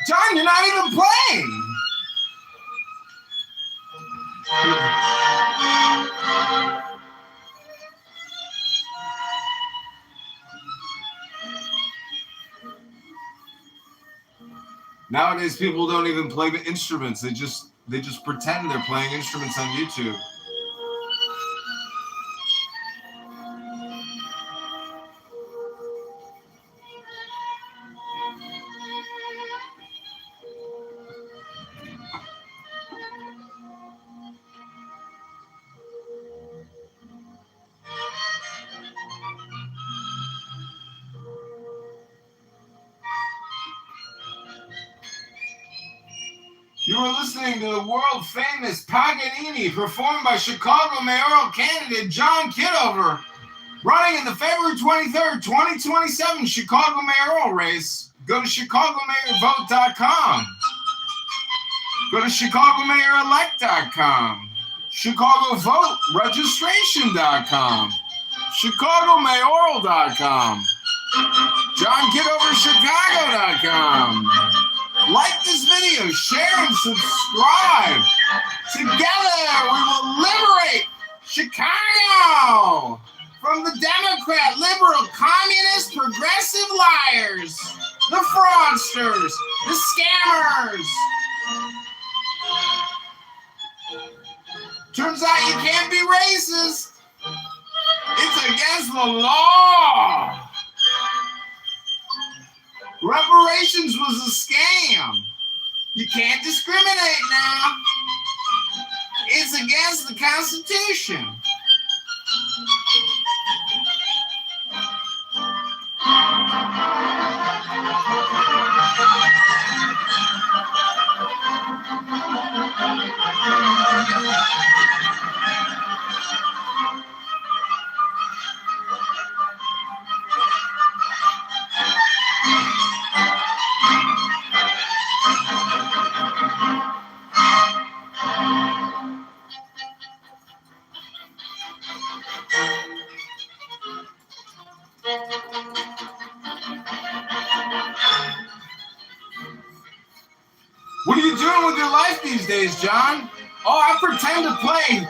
John, you're not even playing. Nowadays, people don't even play the instruments. They just pretend they're playing instruments on YouTube. You are listening to the world-famous Paganini, performed by Chicago mayoral candidate John Kitover, running in the February 23rd, 2027 Chicago mayoral race. Go to ChicagoMayorVote.com. Go to ChicagoMayorElect.com. ChicagoVoteRegistration.com. ChicagoMayoral.com. JohnKitoverChicago.com. Like this video, share and subscribe. Together we will liberate Chicago from the Democrat, liberal, communist, progressive liars, the fraudsters, the scammers. Turns out you can't be racist. It's against the law. Reparations was a scam. You can't discriminate now. It's against the Constitution. What are you doing with your life these days, John? Oh, I pretend to play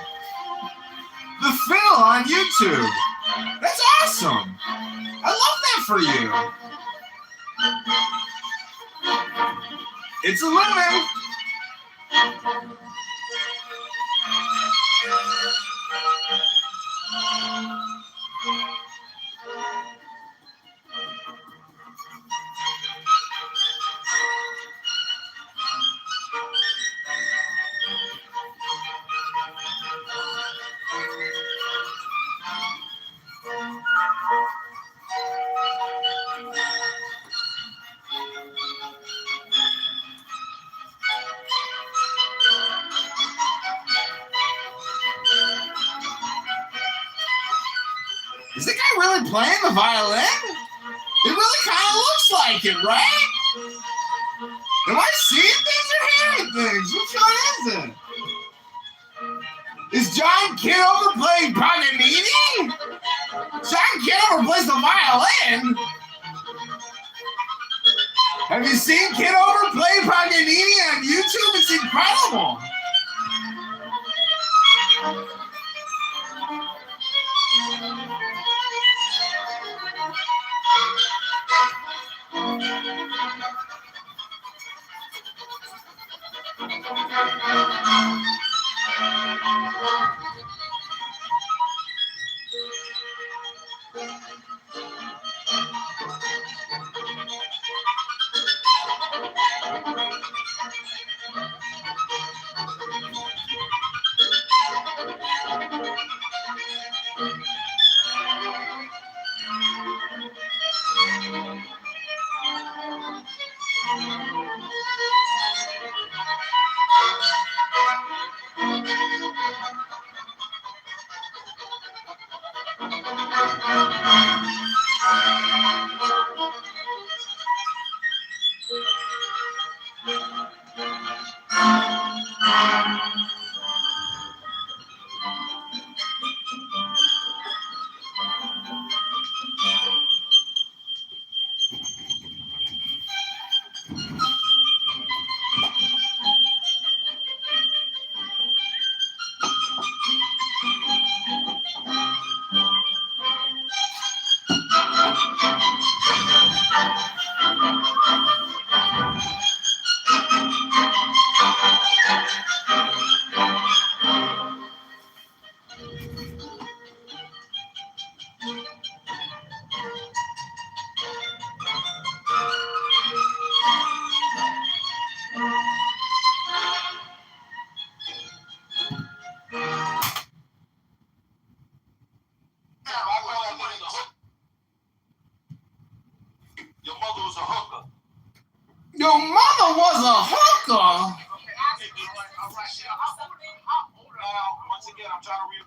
the fiddle on YouTube. That's awesome. I love that for you. It's a living. Is the guy really playing the violin? It really kind of looks like it, right? Am I seeing things or hearing things? Which one is it? Is John Kitover playing Paganini? John Kitover plays the violin. Have you seen Kitover play Paganini on YouTube? It's incredible. Your mother was a hooker. Once again, I'm trying to read.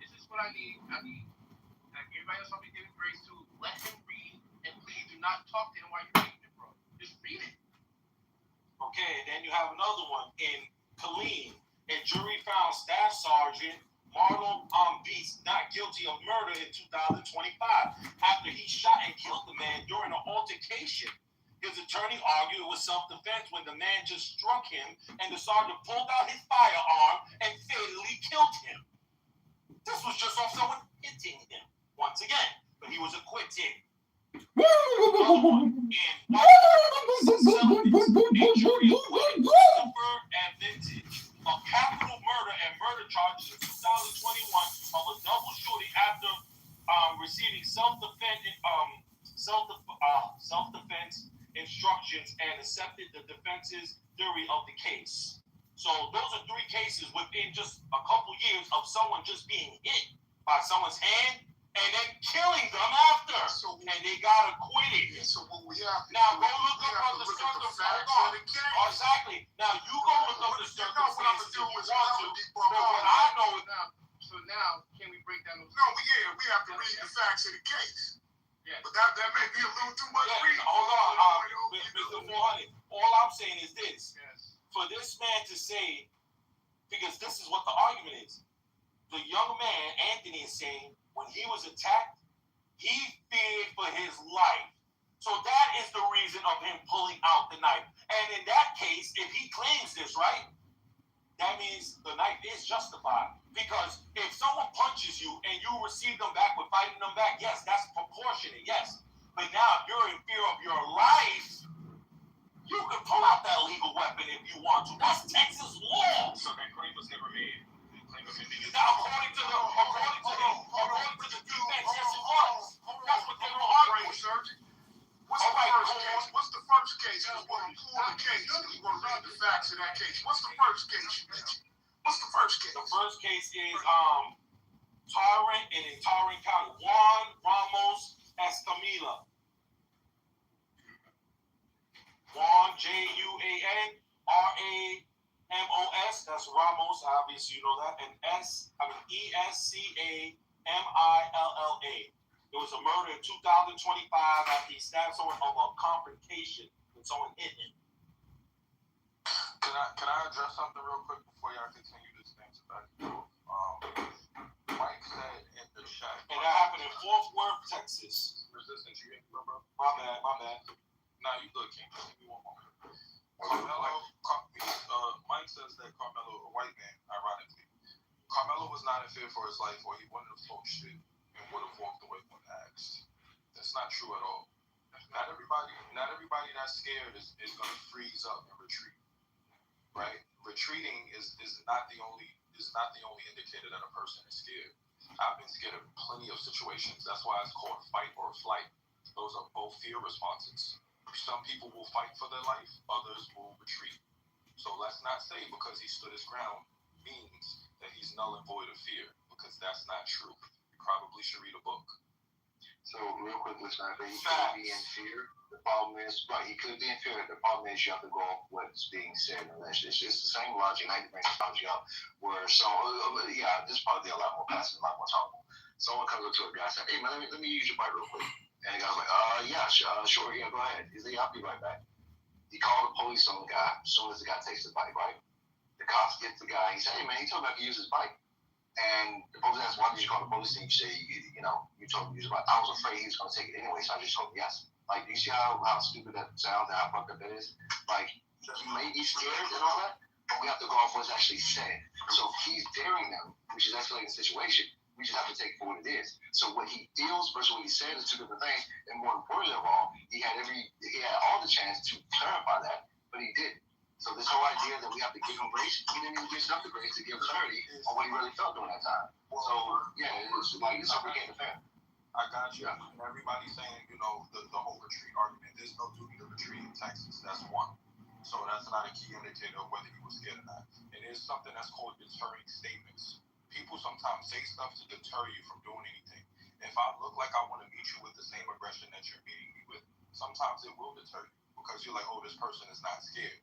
This is what I need. Like everybody else, I'll be giving grace to. Let him read, and please do not talk to him while you're reading it, bro. Just read it. Okay, and then you have another one in Killeen. A jury found Staff Sergeant Marlon Beast not guilty of murder in 2025 after he shot and killed the man during an altercation. His attorney argued it was self-defense when the man just struck him and the sergeant pulled out his firearm and fatally killed him. This was just off someone hitting him once again, but he was acquitted. And Kitover and Vintage of capital murder and murder charges in 2021 of a double shooting after receiving self-defense instructions and accepted the defense's theory of the case. So those are three cases within just a couple years of someone just being hit by someone's hand and then killing them after. So, and they got acquitted. Yeah, so what we have to Now do, go look we up have on to the look at the circumstances. facts Hold of the on. case. Exactly. Now you go look up the You know what I'm circumstances gonna do if is you want to. debunk But what I know is So now, can we break down those? No, we have to read the facts of the case. Yeah. But that may be a little too much reading. hold on, Mr. 400. All I'm saying is this. Yes. For this man to say, because this is what the argument is. The young man, Anthony, is saying when he was attacked, he feared for his life. So that is the reason of him pulling out the knife. And in that case, if he claims this, right, that means the knife is justified. Because if someone punches you and you receive them back with fighting them back, yes, that's proportionate, yes. But now if you're in fear of your life, you can pull out that legal weapon if you want to. That's Texas law. So that claim was never made. The claim of Indian. Now, according to the defense, yes, it was. That's what they were arguing. What's the first case? What's the first case? We're going to pull the case. We're going to read the facts of that case. What's the first case you mentioned? What's the first case? The first case is Torrent and in Torrent County. Juan Ramos Escamilla. Juan, Juan Ramos. That's Ramos. Obviously, you know that. And Escamilla. It was a murder in 2025 after he stabbed someone of a confrontation when someone hit him. Can I address something real quick before y'all continue this thing back and forth? Mike said in the chat. And that happened in Fort Worth, Texas. Resistance, you ain't bro. My bad. Nah, you good, King. Give me one moment. Mike says that Carmelo, a white man, ironically, Carmelo was not in fear for his life, or he wouldn't have talked shit and would have walked away when asked. That's not true at all. Not everybody that's scared is going to freeze up and retreat. Right? Retreating is not the only indicator that a person is scared. I've been scared of plenty of situations. That's why it's called fight or flight. Those are both fear responses. Some people will fight for their life, others will retreat. So let's not say because he stood his ground means that he's null and void of fear, because that's not true. You probably should read a book. So real quick, Sniper, he could be in fear. The problem is, right, he could be in fear. The problem is you have to go off what's being said and alleged. It's the same logic. I bring this logic up where this is probably a lot more passive, a lot more talkable. Someone comes up to a guy and says, hey man, let me use your bike real quick. And the guy's like, sure, go ahead. He's like, I'll be right back. He called the police on the guy as soon as the guy takes his bike, right? The cops get the guy. He said, hey man, he told me I could use his bike. And the police asked, why did you call the police? And you say, you told me to use it. I was afraid he was going to take it anyway, so I just told him yes. Like, do you see how stupid that sounds and how fucked up that is? Like, you may be scared and all that, but we have to go off what's actually said. So if he's daring them, which is escalating the situation, we just have to take it for what it is. So what he feels versus what he said is two different things. And more importantly of all, he had all the chance to clarify that, but he didn't. So this whole idea that we have to give him grace, he didn't even give enough the grace to give clarity on what he really felt during that time. So yeah, it's like it's over again the family. I got you. Everybody's saying, the whole retreat argument. There's no duty to retreat in Texas. That's one. So that's not a key indicator of whether he was scared or not. It is something that's called deterring statements. People sometimes say stuff to deter you from doing anything. If I look like I want to meet you with the same aggression that you're meeting me with, sometimes it will deter you because you're like, oh, this person is not scared.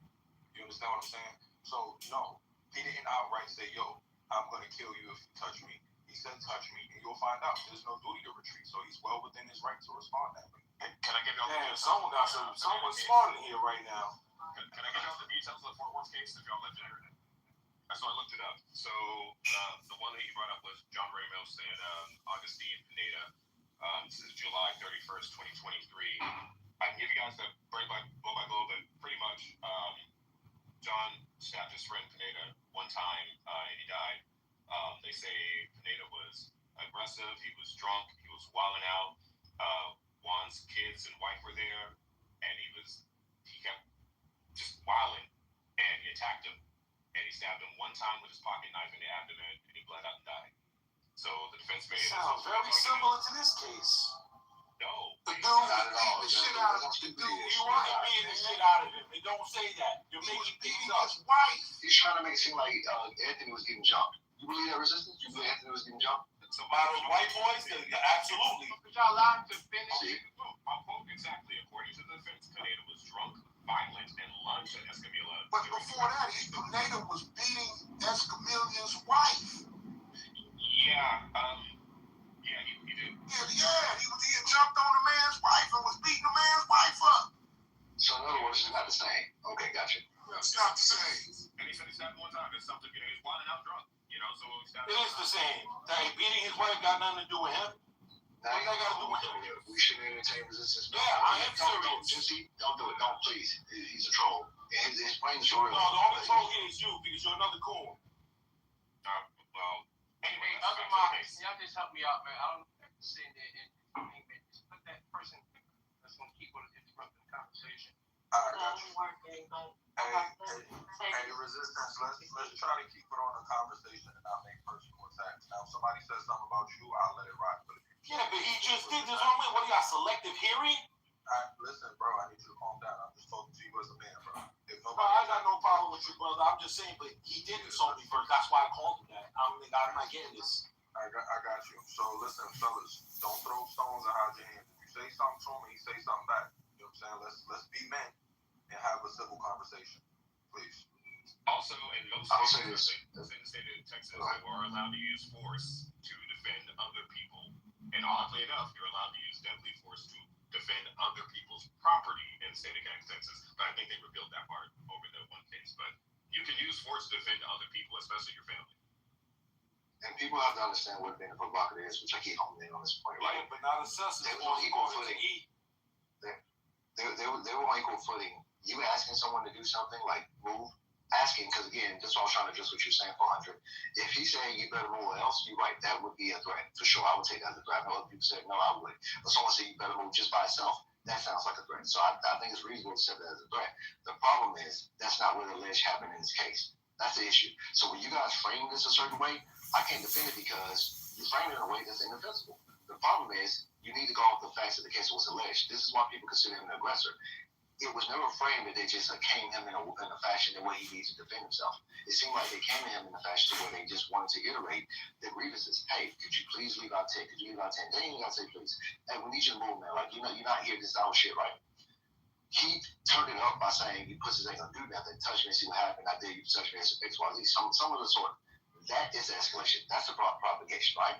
You understand what I'm saying? So, no, he didn't outright say, yo, I'm going to kill you if you touch me. He said, touch me, and you'll find out. There's no duty to retreat, so he's well within his right to respond that way. Can I give y'all the details? Someone's smart in here right now. Can I give y'all the details of the Fort Worth case if y'all let Jared in? So I looked it up. So the one that he brought up was John Ramos and Augustine Pineda. This is July 31st, 2023. I can give you guys the blow by blow, but pretty much John stabbed his friend Pineda one time and he died. They say Pineda was aggressive, he was drunk, he was wilding out. Juan's kids and wife were there, and he kept just wilding, and he attacked him. And he stabbed him one time with his pocket knife in the abdomen, and he bled out and died. So the defense made Sounds very similar to this case. No. The dude was beating the shit out of the dude. You ain't beating the shit out of him. They don't say that. You're He was making beating things up. his wife. He's trying to make it seem like Anthony was getting jumped. You believe that resistance? You believe Anthony was getting jumped? So by those white boys, absolutely. But y'all allowed to finish See? it. I'll quote exactly. According to the defense, Pineda was drunk, violent, and lunged at Escamilla. But before that, Pineda was beating Escamilla's wife. Yeah, he did. Yeah, he had jumped on the man's wife and was beating the man's wife up. So in other words, it's not the same. Okay, gotcha. It's not the same. And he said he stabbed one time. It's something, he's wilding out drunk, so he stabbed It is the same. Hey, beating his wife got nothing to do with him. Now, What they gotta do with him? we shouldn't entertain resistance. Yeah, I am Don't, serious. don't do it. Don't, please. He's a troll. And his brain's short. No, the only troll here is you because you're another coon. well, anyway, Hey, other Marcus, y'all just help me out, man. I don't know if you're sitting there and just put that person that's gonna keep on interrupting the conversation. I got you. Hey, resistance. Let's try to keep it on a conversation and not make personal attacks. Now, if somebody says something about you, I'll let it rock. But if you Yeah, but he just did this on me. What do you got, selective hearing? listen, bro, I need you to calm down. I'm just talking to you as a man, bro. If No, nobody, I got no problem with you, brother. I'm just saying, but he did insult me first. That's why I called him that. I'm not getting this. I got you. So listen, fellas, don't throw stones and hide your hands. If you say something to him, he say something back. You know what I'm saying? Let's be men and have a civil conversation, please. also, in most I'll say states, this. in the state of Texas, you are allowed to use force to defend other people. And oddly enough, you're allowed to use deadly force to defend other people's property in the state of Texas. But I think they repealed that part over the one case. But you can use force to defend other people, especially your family. And people have to understand what being a provocateur is, which I keep honing in on this point, right? Right, but not assessing. They were on equal footing. They were on equal footing. You asking someone to do something like move, asking, because again, that's what I was trying to address what you're saying, 400. If he's saying you better move or else, you're right, that would be a threat. For sure, I would take that as a threat. I know other people said no, I would. But someone say you better move just by itself, that sounds like a threat. So I think it's reasonable to say that as a threat. The problem is, that's not what alleged happened in this case. That's the issue. So when you guys frame this a certain way, I can't defend it because you frame it in a way that's indefensible. The problem is, you need to go off the facts that the case was alleged. This is why people consider him an aggressor. It was never framed that they just came him in a fashion the way he needs to defend himself. It seemed like they came to him in a fashion where they just wanted to iterate their grievances. Hey, could you please leave out 10? Could you leave out 10? They ain't got to say please. Hey, we need you to move, man. Like, you're not here. This is our shit, right? He turned it up by saying, you pussies ain't gonna do nothing. Touch me and see what happened. I dare you to touch me and X, Y, Z. Some of the sort. That is escalation. That's a propagation, right?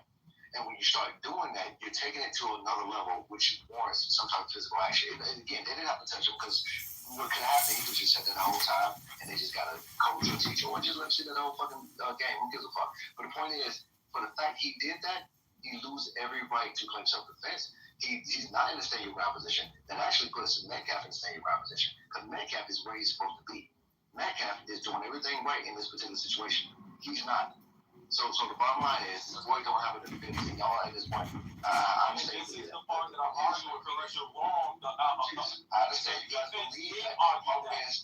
And when you start doing that, you're taking it to another level, which warrants some type of physical action. And again, they didn't have to touch him because what could happen, he could just sit there the whole time and they just got to coach or teach or just let him sit there the whole fucking game. Who gives a fuck? But the point is, for the fact he did that, he loses every right to claim self-defense. He's not in a stand your ground position. That actually puts Metcalf in a stand your ground position because Metcalf is where he's supposed to be. Metcalf is doing everything right in this particular situation. He's not. So the bottom line is, this boy don't have a defense in y'all at this point. I understand. This is the part that I'm arguing with because you're wrong. I understand you guys believe that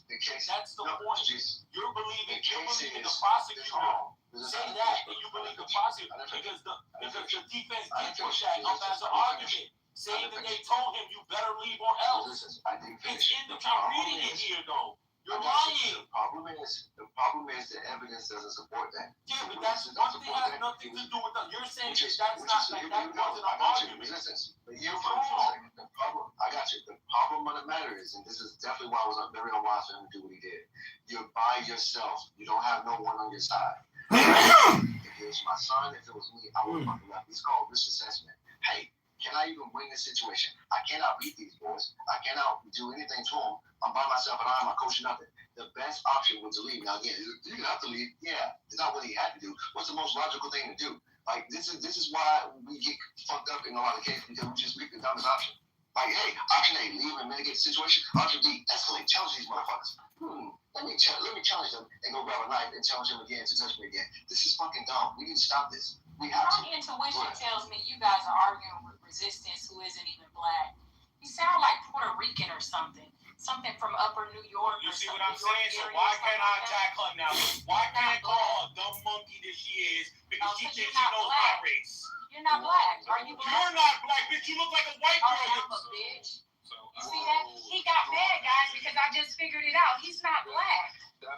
the case. That's the no, point. Jesus. You're believing is the prosecutor. wrong. Say that, and you believe the prosecutor because the defense did push that up as an argument, saying that they told him you better leave or else. I didn't finish. It's in the I'm reading it here though. You're lying. The problem is the evidence doesn't support that. Yeah, but that's one thing has nothing to do with that. You're saying that wasn't an argument. But you're wrong. The problem, I got you. The problem of the matter is, and this is definitely why I was very unwise for him to do what he did. You're by yourself. You don't have no one on your side. If it was my son, if it was me, I would fucking left. It's called risk assessment. Hey, can I even win this situation? I cannot beat these boys. I cannot do anything to them. I'm by myself and I'm not coaching nothing. The best option was to leave. Now again, do you have to leave? Yeah, it's not what he had to do. What's the most logical thing to do? Like this is why we get fucked up in a lot of cases because we just pick the dumbest option. Like, hey, option A, leave and mitigate the situation. Option B, escalate, challenge these motherfuckers. Let me challenge them and go grab a knife and challenge him again to touch me again. This is fucking dumb. We need to stop this. We have to. My intuition tells me you guys are arguing with resistance who isn't even black. You sound like Puerto Rican or something from up upper New York. You or see some what I'm New York saying? So area why or something can't I like that. attack her now? Why can't I call her dumb monkey that she is because she because thinks you're she not knows black. my race? You're not black. Are you black? You're not black, bitch. You look like a white Oh, girl. I'm a bitch. You see that? He got mad, guys, because I just figured it out. He's not black. Yeah,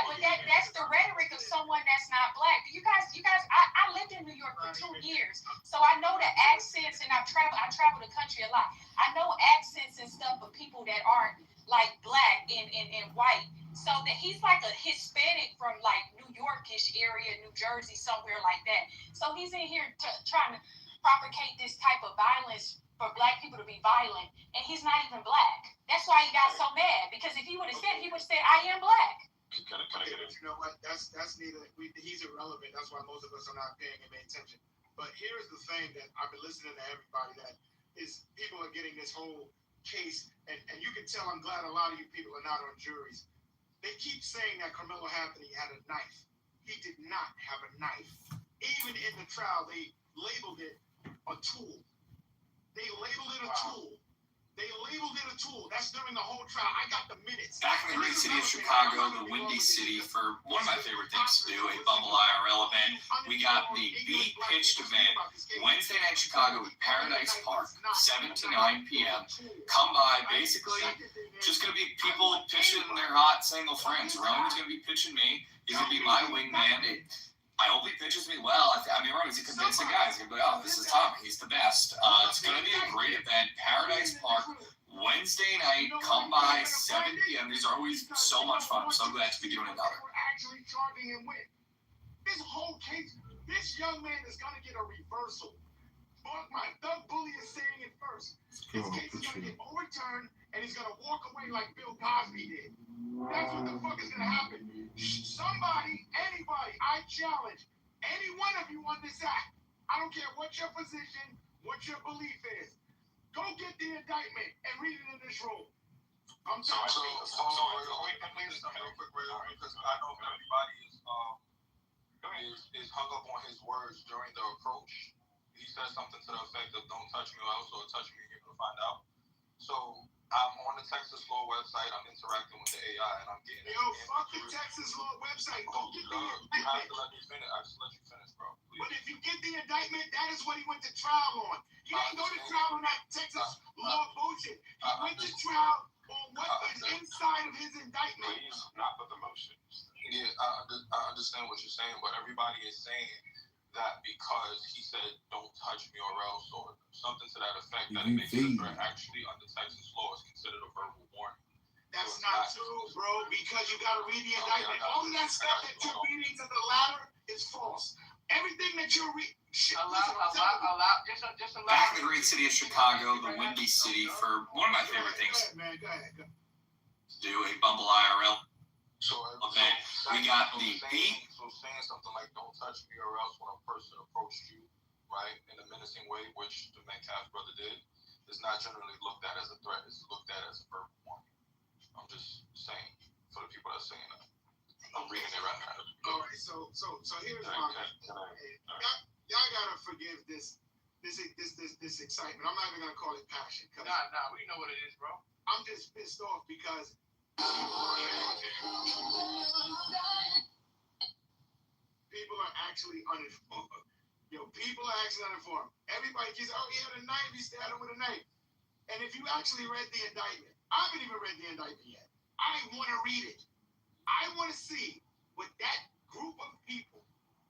but that's the rhetoric of someone that's not black. You guys, I lived in New York for 2 years, so I know the accents, and I travel the country a lot. I know accents and stuff of people that aren't like black and white. So that he's like a Hispanic from like New Yorkish area, New Jersey, somewhere like that. So he's in here trying to propagate this type of violence for black people to be violent, and he's not even black. That's why he got so mad, because if he would have said, I am black. Can I get it? You know what? That's neither. He's irrelevant. That's why most of us are not paying him any attention. But here's the thing that I've been listening to everybody that is people are getting this whole case, and you can tell. I'm glad a lot of you people are not on juries. They keep saying that Carmelo Anthony had a knife. He did not have a knife. Even in the trial, they labeled it a tool. They labeled it a tool. They labeled it a tool. That's during the whole trial. I got the minutes. Back in the great city of Chicago, the Windy City, for one of my favorite things to do, a Bumble IRL event, we got the Beat Pitched event Wednesday night Chicago at Paradise Park, 7 to 9 p.m. Come by. Basically, just going to be people pitching their hot single friends. Roman's going to be pitching me. He's going to be my wingman. I hope he pitches me well. I mean, Roman's a convincing guy. He's going to be like, oh, this is Tommy. He's the best. It's going to be a great event. Paradise Park, Wednesday night. Come by, 7 p.m. These are always so much fun. I'm so glad to be doing another. We're actually charging him with this whole case. This young man is going to get a reversal. But my thug bully is saying it first. This case is going to get overturned, and he's going to walk away like Bill Cosby did. That's what the fuck is going to happen. Somebody, anybody, I challenge any one of you on this act. I don't care what your position, what your belief is. Go get the indictment and read it in this room. I'm sorry. So wait, please, real quick, because I know everybody is hung up on his words during the approach. He said something to the effect of "Don't touch me, or else or touch me, you're gonna find out." So I'm on the Texas Law website. I'm interacting with the AI, and I'm getting. Yo, fuck the Texas Law website. Go get the indictment. You have to let me finish. I just let you finish, bro. Please. But if you get the indictment, that is what he went to trial on. He didn't go to trial on that Texas law bullshit. He went to trial on what is inside of his indictment. Please, not with emotions. Yeah, I understand what you're saying, but everybody is saying that because he said "Don't touch me or else" or something to that effect, that it makes the threat actually under Texas law is considered a verbal warning. That's not true, bro, because you gotta read the indictment. All of that stuff that you're reading to the latter is false. Everything that you're reading. Back in the great city of Chicago, the Windy City, for one of my favorite things to do, a Bumble IRL event. We got the Beat. So saying something like "Don't touch me or else" when a person approached you, right, in a menacing way, which the Metcalf brother did, is not generally looked at as a threat. It's looked at as a verbal warning. I'm just saying for the people that are saying that. I'm reading it right now. All right, so here's my y'all gotta forgive this excitement. I'm not even gonna call it passion. Nah, we know what it is, bro. I'm just pissed off because people are actually uninformed. People are actually uninformed. Everybody keeps, oh, he had a knife, he stabbed him with a knife. And if you actually read the indictment, I haven't even read the indictment yet. I want to read it. I want to see what that group of people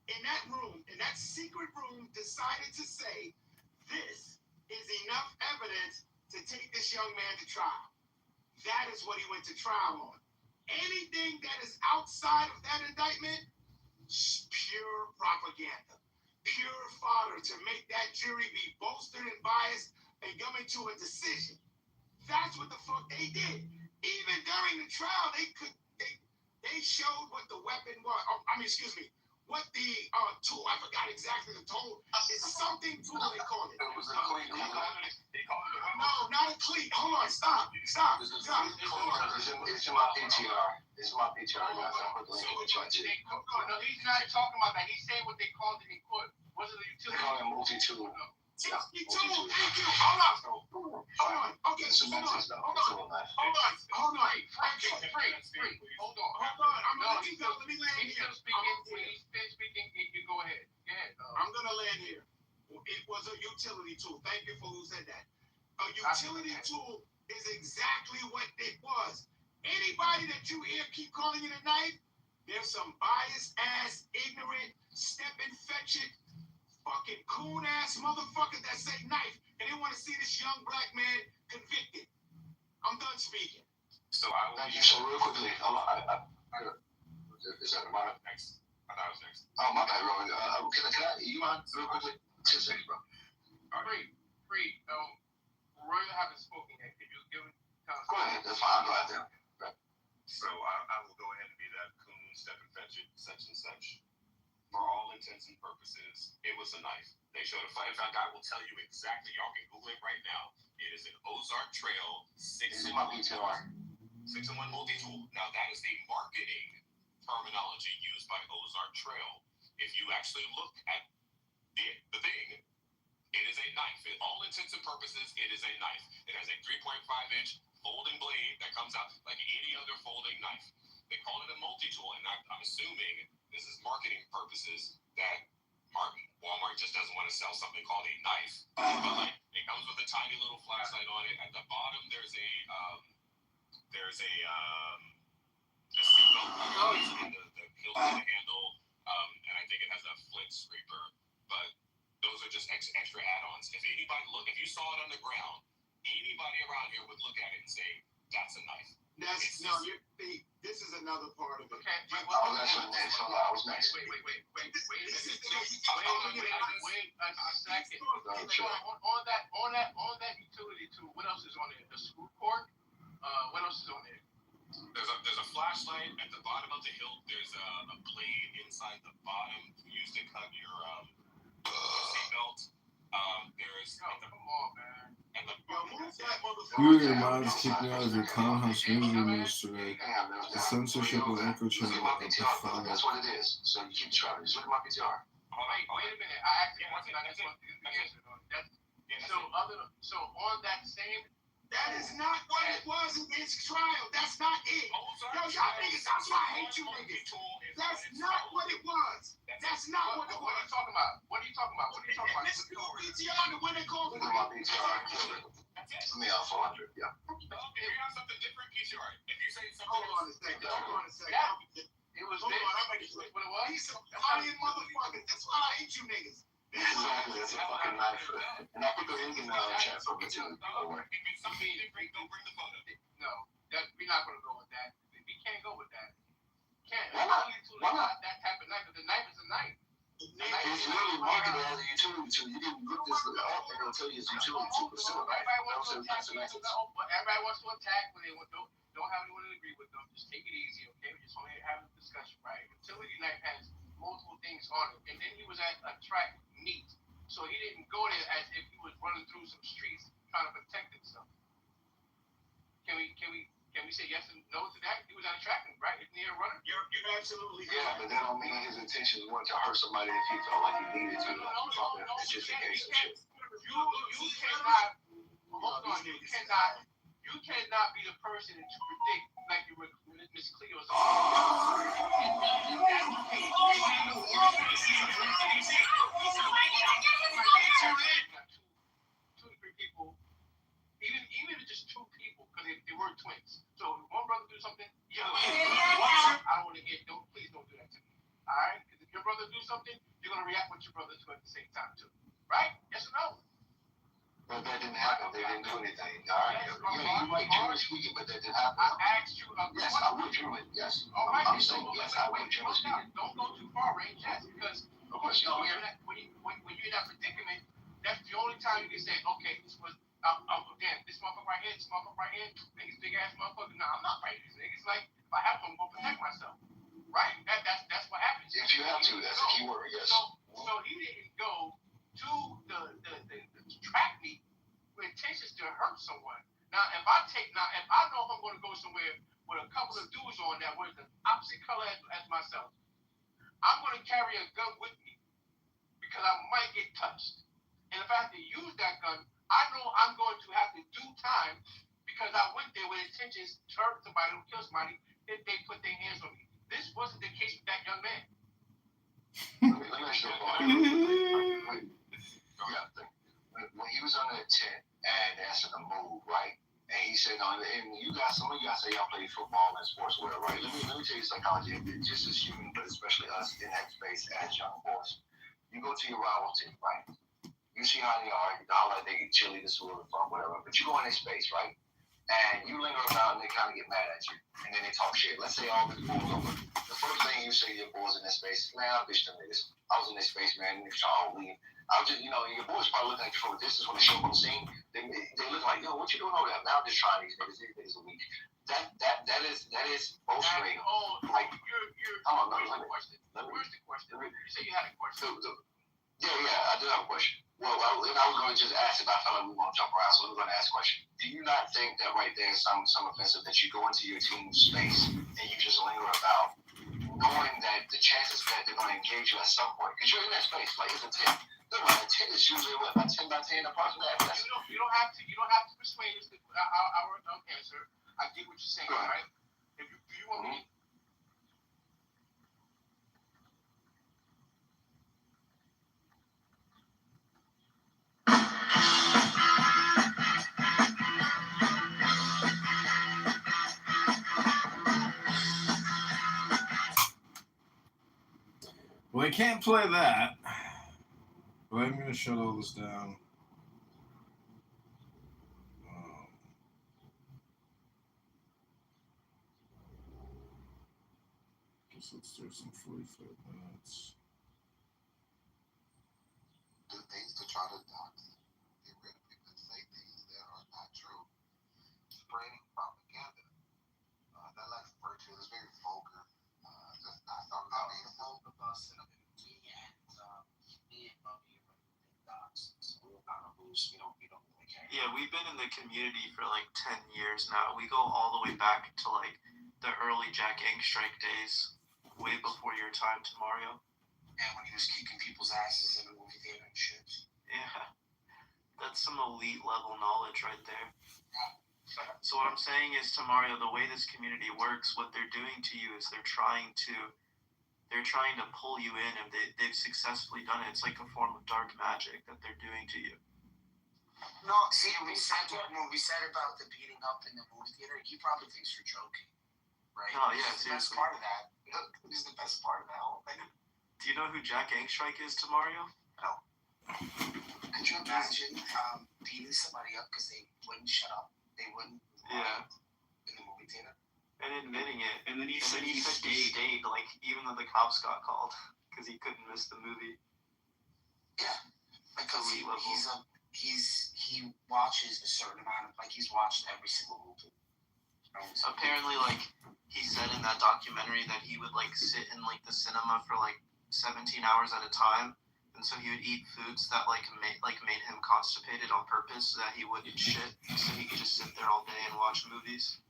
in that room, in that secret room, decided to say, this is enough evidence to take this young man to trial. That is what he went to trial on. Anything that is outside of that indictment, pure propaganda, pure fodder to make that jury be bolstered and biased and come into a decision. That's what the fuck they did. Even during the trial, they showed what the weapon was. What the tool, I forgot exactly the tool. It's something tool they call it. It was a cleat. No, not a cleat. Hold on, stop. It's my PTR. It's my PTR, guys. No, he's not talking about that. He's saying what they called it in court. Was it a utility? They call it multi-tool. 62. Thank you. Hold on. Okay, hold on. I'm gonna let you go. Let me land here. You go ahead. I'm gonna land here. It was a utility tool. Thank you for who said that. A utility tool is exactly what it was. Anybody that you hear keep calling it a knife, there's some biased ass, ignorant, stepping fetch it, fucking coon ass motherfuckers that say knife, and they want to see this young black man convicted. I'm done speaking. So I will. Thank you. So real quickly, is that my next? I thought it was next. Oh, my bad, Roman. Can I? You mind real quickly? 2 seconds, bro. Free. Roy haven't spoken yet. Could you give him? Go ahead. That's fine. I'll go out there. Right. So I will go ahead and be that coon, step and fetch it, such and such. For all intents and purposes, it was a knife. They showed a fight. In fact, I will tell you exactly. Y'all can Google it right now. It is an Ozark Trail 6-in-1 multi-tool. Now, that is the marketing terminology used by Ozark Trail. If you actually look at the thing, it is a knife. In all intents and purposes, it is a knife. It has a 3.5-inch folding blade that comes out like any other folding knife. They call it a multi-tool, and I'm assuming this is marketing purposes that Walmart just doesn't want to sell something called a knife. But like, it comes with a tiny little flashlight on it. At the bottom, there's a seatbelt cover and the hilt of the handle, and I think it has a flint scraper. But those are just extra add-ons. If you saw it on the ground, anybody around here would look at it and say, that's a knife. This is another part of it. Okay. That's what next. Hold on, I was next. Wait a second. On that utility tool, what else is on there? The screw cord? What else is on there? There's a flashlight at the bottom of the hilt. There's a blade inside the bottom used to cut your seatbelt. Come on, man. You and your mods kicked me out of your Townhouse newsroom yesterday. The censorship of Echo Channel at the fire. That's what it is. So you keep trying. Just look at my PTR. Wait a minute. I actually want to answer. So on that same. That is not what it was in this trial. That's not it. Yo, y'all niggas, that's why I hate you niggas. That's not what it was. That's not what it was. What are you talking about? Listen to your PTR, the one they call Look at my PTR. Let me out 400. Yeah. Okay, you have something different, PTR. If you say something Hold on a second. It was Hold on, I'm ready to what it was. He's some lying motherfuckers. That's why I hate you niggas. Exactly, that's a fucking knife. And I put the link in the chat for me too. If it's something different, go bring the photo. No, we're not going to go with that. We can't go with that. Can't. Why not? That type of knife. The knife is a knife. It's literally marketed as a utility tool. You didn't look this up and it'll tell you it's a utility tool. It's still a knife. Everybody wants to attack when they don't have anyone to agree with them. Just take it easy, okay? We just want to have a discussion, right? Utility knife has multiple things on it. And then he was at a track meet. So he didn't go there as if he was running through some streets trying to protect himself. Can we say yes and no to that? He was at a track meet, right? Isn't he a runner? You're absolutely yeah, but that don't mean his intentions weren't to hurt somebody if he felt like he needed to. It's just in case of shit. You cannot. Hold on. You cannot be the person to predict like you were Miss Cleo. Two to three people, even if it's just two people, because they were twins. So if one brother do something, I don't want to hear. Please don't do that to me. All right? Because if your brother do something, you're gonna react with your brother to at the same time too. Right? Yes or no? But that didn't happen. They didn't do anything. All right. You might generally speaking, but that didn't happen. I asked you. Yes, I would generally. Yes. All right. I'm saying yes, I would generally speaking. Don't go too far, range. Yes, because of course you when you're in that predicament, that's the only time you can say, okay, this was damn, this motherfucker right here, niggas big ass motherfucker. Nah, I'm not fighting these niggas. Like if I have to, I'm gonna protect myself. Right? That's what happens. If you have to, that's a key word. Yes. So he didn't go to the track meet with intentions to hurt someone. Now, if I know if I'm going to go somewhere with a couple of dudes on that wear the opposite color as myself, I'm going to carry a gun with me because I might get touched. And if I have to use that gun, I know I'm going to have to do time because I went there with intentions to hurt somebody or kill somebody if they put their hands on me. This wasn't the case with that young man. Let me ask you a question. When he was under the tent and asking to move, right? And he said, and you guys, some of you guys say y'all play football and sports, whatever, right? Let me tell you psychology, just as human, but especially us in that space as young boys. You go to your rival team, right? You see how they are, not like they get cheerleaders who are fun, whatever, but you go in their space, right? And you linger around and they kind of get mad at you, and then they talk shit. Let's say all this boys over. The first thing you say to your boys in that space, man, I bitched them niggas. I was in their space, man, niggas trying to leave. I was just, your boys probably looking at you from a distance when they show up on the scene. They look like, yo, what you doing over there? Now I'm just trying these niggas. These niggas are weak. That is bolstering. Like, Where's the question? You say you had a question. Yeah, I do have a question. Well, I was going to just ask if I felt like we want to jump around, so I'm going to ask a question. Do you not think that right there is some offensive that you go into your team's space and you just linger about, knowing that the chances that they're going to engage you at some point, because you're in that space, like it's a 10. Look, man, a 10 is usually what, about 10 by 10 approximately? You don't have to persuade us to our answer. I get what you're saying, right? If you want me. Well, I can't play that. But I'm going to shut all this down. Guess let's do some 45 minutes. Do things to try to get rid of people that say things that are not true. Spreading propaganda. That life virtue is very vulgar. Just not something that means vulgar bus and me and Bubby are dogs. So we're not a boost. We don't really care. Yeah, we've been in the community for like 10 years now. We go all the way back to like the early Jack Angstrike days, way before your time to Mario. And when he was kicking people's asses in the movie theater and shit. Yeah, that's some elite level knowledge right there. So what I'm saying is, to Mario, the way this community works, what they're doing to you is they're trying to pull you in, and they've successfully done it. It's like a form of dark magic that they're doing to you. No, see, when we said about the beating up in the movie theater, he probably thinks you're joking, right? Oh, yeah, the best part of that. He's the best part of that whole thing. Do you know who Jack Angstrike is to Mario? No. Could you imagine beating somebody up because they wouldn't shut up? They wouldn't. Yeah. In the movie theater. And admitting it. And then he said he stayed, like, even though the cops got called, because he couldn't miss the movie. Yeah. Because he watches a certain amount of, like, he's watched every single movie. Apparently, like, he said in that documentary that he would, like, sit in, like, the cinema for, like, 17 hours at a time. And so he would eat foods that, like, made him constipated on purpose so that he wouldn't shit. So he could just sit there all day and watch movies.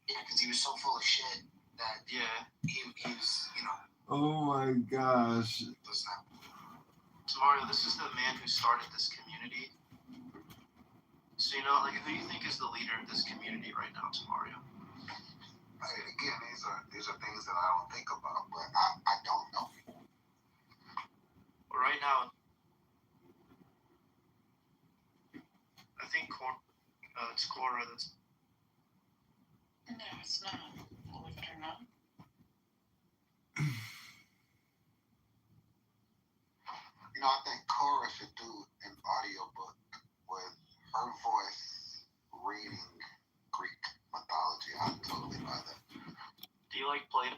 Yeah, because he was so full of shit that he was, Oh my gosh. Mario, this is the man who started this community. So, like, who do you think is the leader of this community right now, Mario? Again, these are things that I don't think about, but I don't know. Well, right now, I think it's Cora that's... No, it's not. Believe it or not. I think Cora should do an audiobook with her voice reading Greek mythology. I'd totally buy that. Do you like Plato?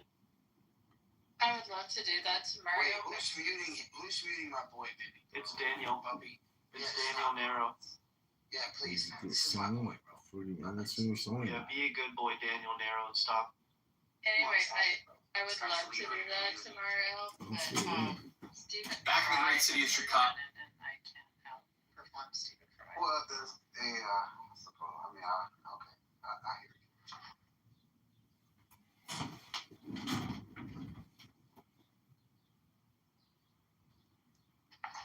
I would love to do that to Mario. Wait, who's muting my boy, baby? It's Daniel. Bubby. It's Daniel Nero. Yeah, please. This is my boy, bro. 40 minutes in your song. Yeah, be a good boy, Daniel Nero, and stop. Anyways, I would love to do that to Mario, but Stephen Back in the great city of Chicago. And I can't outperform Stephen Fry. Well, there's I suppose. I mean, okay. I hear you.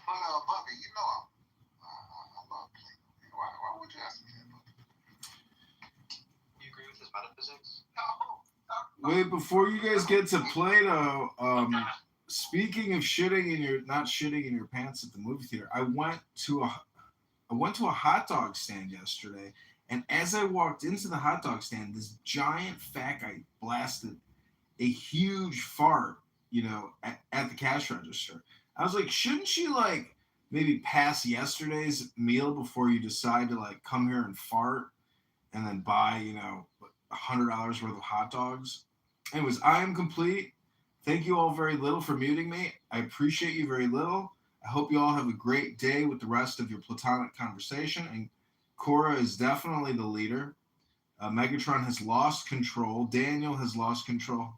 But, Bubby, physics. Wait, before you guys get to Plato, speaking of not shitting in your pants at the movie theater, I went to a hot dog stand yesterday, and as I walked into the hot dog stand, this giant fat guy blasted a huge fart, at the cash register. I was like, shouldn't you like maybe pass yesterday's meal before you decide to like come here and fart and then buy, $100 worth of hot dogs? Anyways, I am complete. Thank you all very little for muting me. I appreciate you very little. I hope you all have a great day with the rest of your platonic conversation. And Cora is definitely the leader. Megatron has lost control. Daniel has lost control.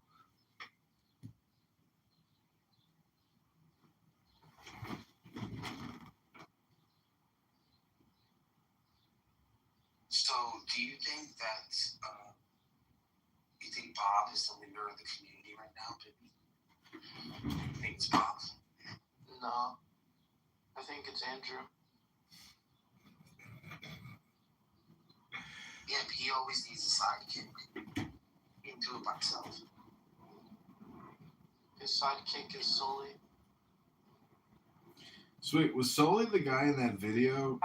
So, do you think that you think Bob is the leader of the community right now, Pippi? You think it's Bob? No, I think it's Andrew. Yeah, but he always needs a sidekick. He can do it by himself. His sidekick is Sully. Sweet. Was Sully the guy in that video?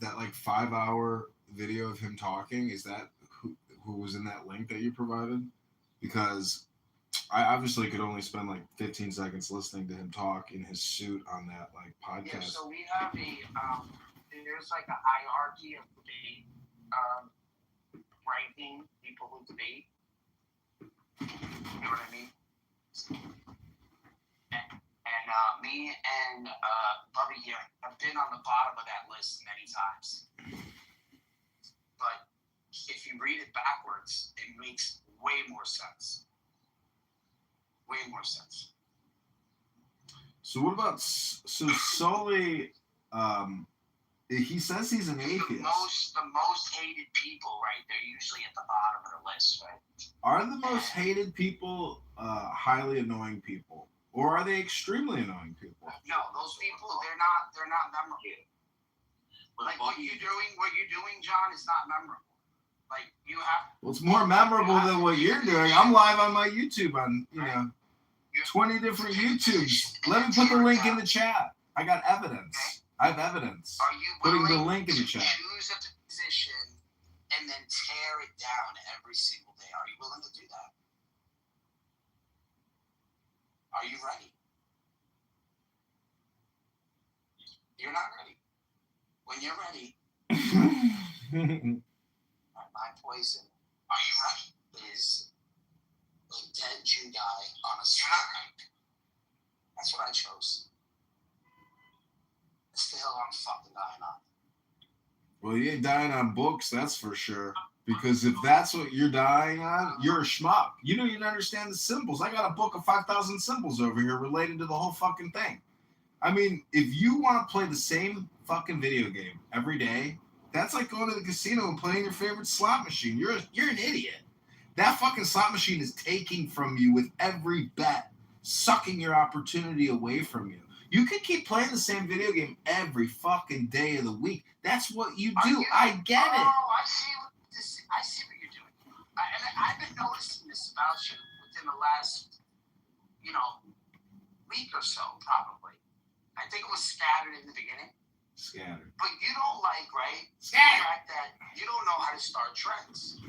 That like 5-hour video of him talking? Is that who was in that link that you provided? Because I obviously could only spend like 15 seconds listening to him talk in his suit on that like podcast. Yeah, so we have there's like a hierarchy of debate, ranking people who debate. You know what I mean? And me and Bubby here have been on the bottom of that list many times. But if you read it backwards, it makes way more sense. Way more sense. So what about Sully? He says he's an atheist. The most hated people, right? They're usually at the bottom of the list, right? Are the most hated people highly annoying people, or are they extremely annoying people? No, those people they're not memorable. Like what you're doing, John, is not memorable. Like you have. Well, it's more memorable than what you're doing. I'm live on my YouTube on 20 different YouTubes. Let me put the link in the chat. I got evidence. I have evidence. Are you putting the willing link in the to chat. choose a position and then tear it down every single day? Are you willing to do that? Are you ready? You're not ready. When you're ready, my poison, are you ready? Is a dead Jew guy on a stick. That's what I chose. It's the hill I'm fucking dying on. Well, you ain't dying on books, that's for sure. Because if that's what you're dying on, you're a schmuck. You don't even understand the symbols. I got a book of 5,000 symbols over here related to the whole fucking thing. I mean, if you want to play the same fucking video game every day, that's like going to the casino and playing your favorite slot machine. You're an idiot. That fucking slot machine is taking from you with every bet, sucking your opportunity away from you. You could keep playing the same video game every fucking day of the week. That's what you do. I get it. Oh, I see what you're doing. I've been noticing this about you within the last, week or so, probably. I think it was scattered in the beginning. Scattered. But you don't right? Scattered. The fact that you don't know how to start trends.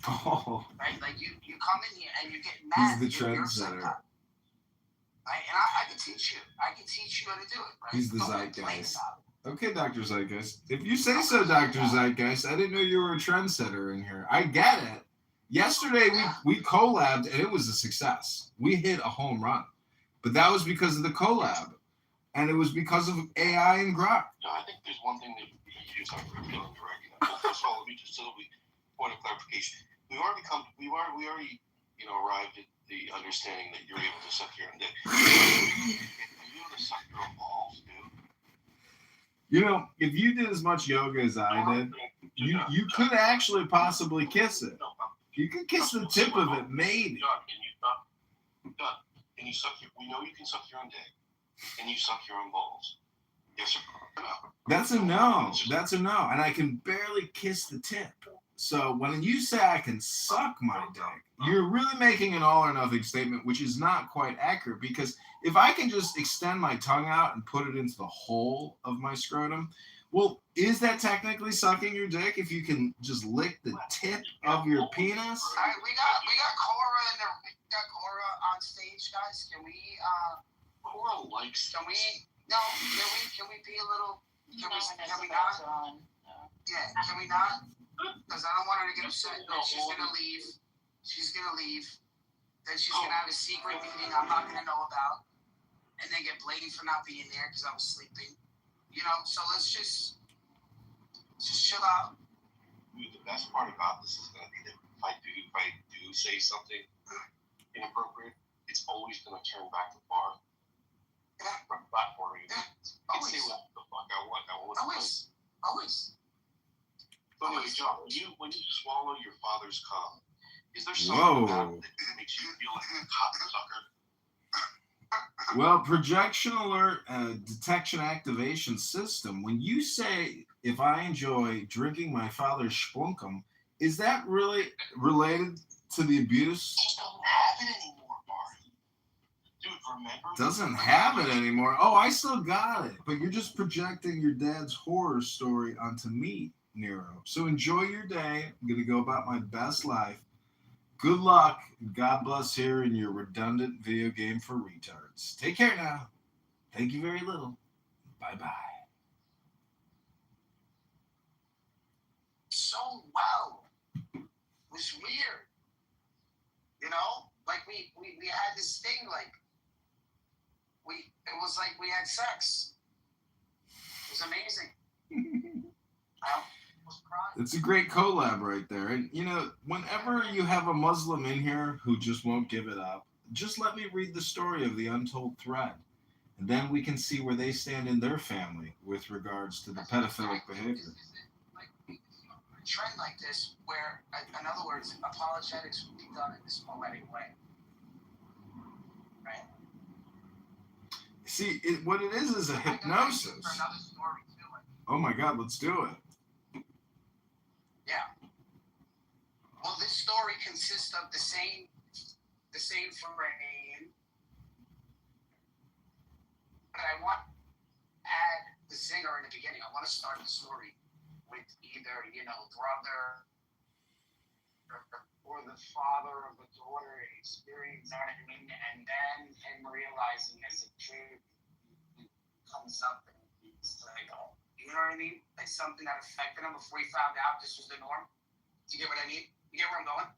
Oh. Right? Like you come in here and you get mad. He's the trendsetter. Right? And I can teach you. I can teach you how to do it, right? He's the zeitgeist. Okay, Dr. Zeitgeist. If you say so, Dr. Zeitgeist, I didn't know you were a trendsetter in here. I get it. Yesterday, we collabed, and it was a success. We hit a home run. But that was because of the collab. And it was because of AI and Grok. No, I think there's one thing that you just have to feel correct. First of all, let me just point of clarification. We already arrived at the understanding that you're able to suck your own dick. You're able to suck your own balls, dude. If you did as much yoga as I did, you could actually possibly kiss it. You could kiss the tip of it, maybe. Can you suck we know you can suck your own dick. Can you suck your own balls? Yes or no? That's a no. That's a no. And I can barely kiss the tip. So when you say I can suck my dick, you're really making an all or nothing statement, which is not quite accurate, because if I can just extend my tongue out and put it into the hole of my scrotum, well, is that technically sucking your dick if you can just lick the tip of your penis? All right, we got Cora on stage, guys. Can we Cora likes. can we be a little? Can we not? Yeah, can we not? Because I don't want her to get upset. No, she's gonna leave. She's gonna leave. Then she's gonna have a secret meeting I'm not gonna know about, and then get blamed for not being there because I was sleeping. You know, so let's just chill out. Dude, the best part about this is gonna be that if I do say something inappropriate, it's always gonna turn back to bar. Yeah. From platform. Yeah. I can say what the fuck I want. Always. But anyway, John, when you swallow your father's cum, is there something Whoa. about it that makes you feel like a cocksucker? Well, projection alert detection activation system. When you say, if I enjoy drinking my father's splunkum, is that really related to the abuse? Just don't have it anymore, Barney. Dude, remember? Doesn't have it anymore. Oh, I still got it. But you're just projecting your dad's horror story onto me, Nero. So enjoy your day. I'm going to go about my best life. Good luck. God bless here in your redundant video game for retards. Take care now. Thank you very little. Bye-bye. So well. It was weird. You know? Like we had this thing like it was like we had sex. It was amazing. I was crying. It's a great collab right there. And, you know, whenever you have a Muslim in here who just won't give it up, just let me read the story of the untold thread. And then we can see where they stand in their family with regards to the pedophilic behavior. Like a trend like this where, in other words, apologetics would be done in this poetic way. Right? See, what it is a hypnosis. Another story too. Oh my God, let's do it. Yeah. Well, this story consists of the same frame, but I want to add the zinger in the beginning. I want to start the story with either, brother or the father of the daughter experience, and then him realizing as a kid he comes up and he's like, oh, you know what I mean? Like something that affected him before he found out this was the norm. Do you get what I mean? You get where I'm going?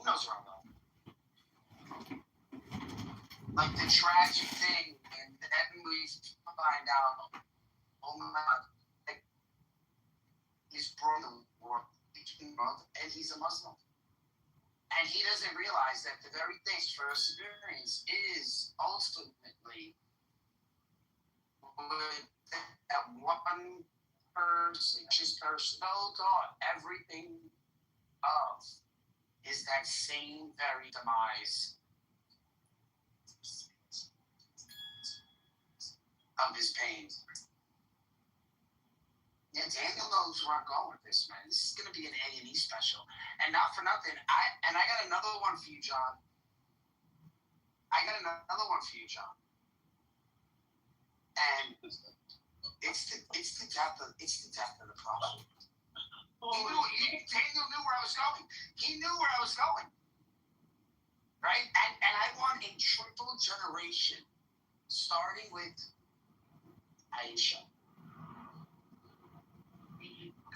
Who knows where I'm going? Like the tragic thing, and then we find out, oh my God, like, he's broken the world, and he's a Muslim. And he doesn't realize that the very thing for experience is ultimately that one person, his personal thought, everything of is that same very demise of his pain. Yeah, Daniel knows where I'm going with this, man. This is going to be an A&E special. And not for nothing, I got another one for you, John. And it's the death of the prophet. Daniel knew where I was going. He knew where I was going. Right? And I want a triple generation, starting with Aisha.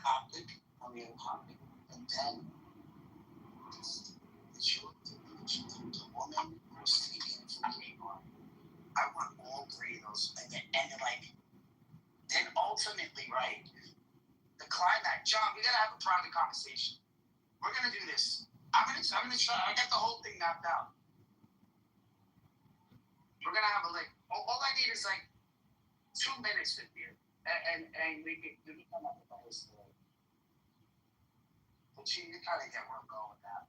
Coptic, and then the woman who's taken from Tamar. I want all three of those, and then ultimately, right? The climax, John. We gotta have a private conversation. We're gonna do this. I'm gonna try. I got the whole thing mapped out. We're gonna have all I need is 2 minutes with you, and we can come up with the whole story. But you kind of get where I'm going with that.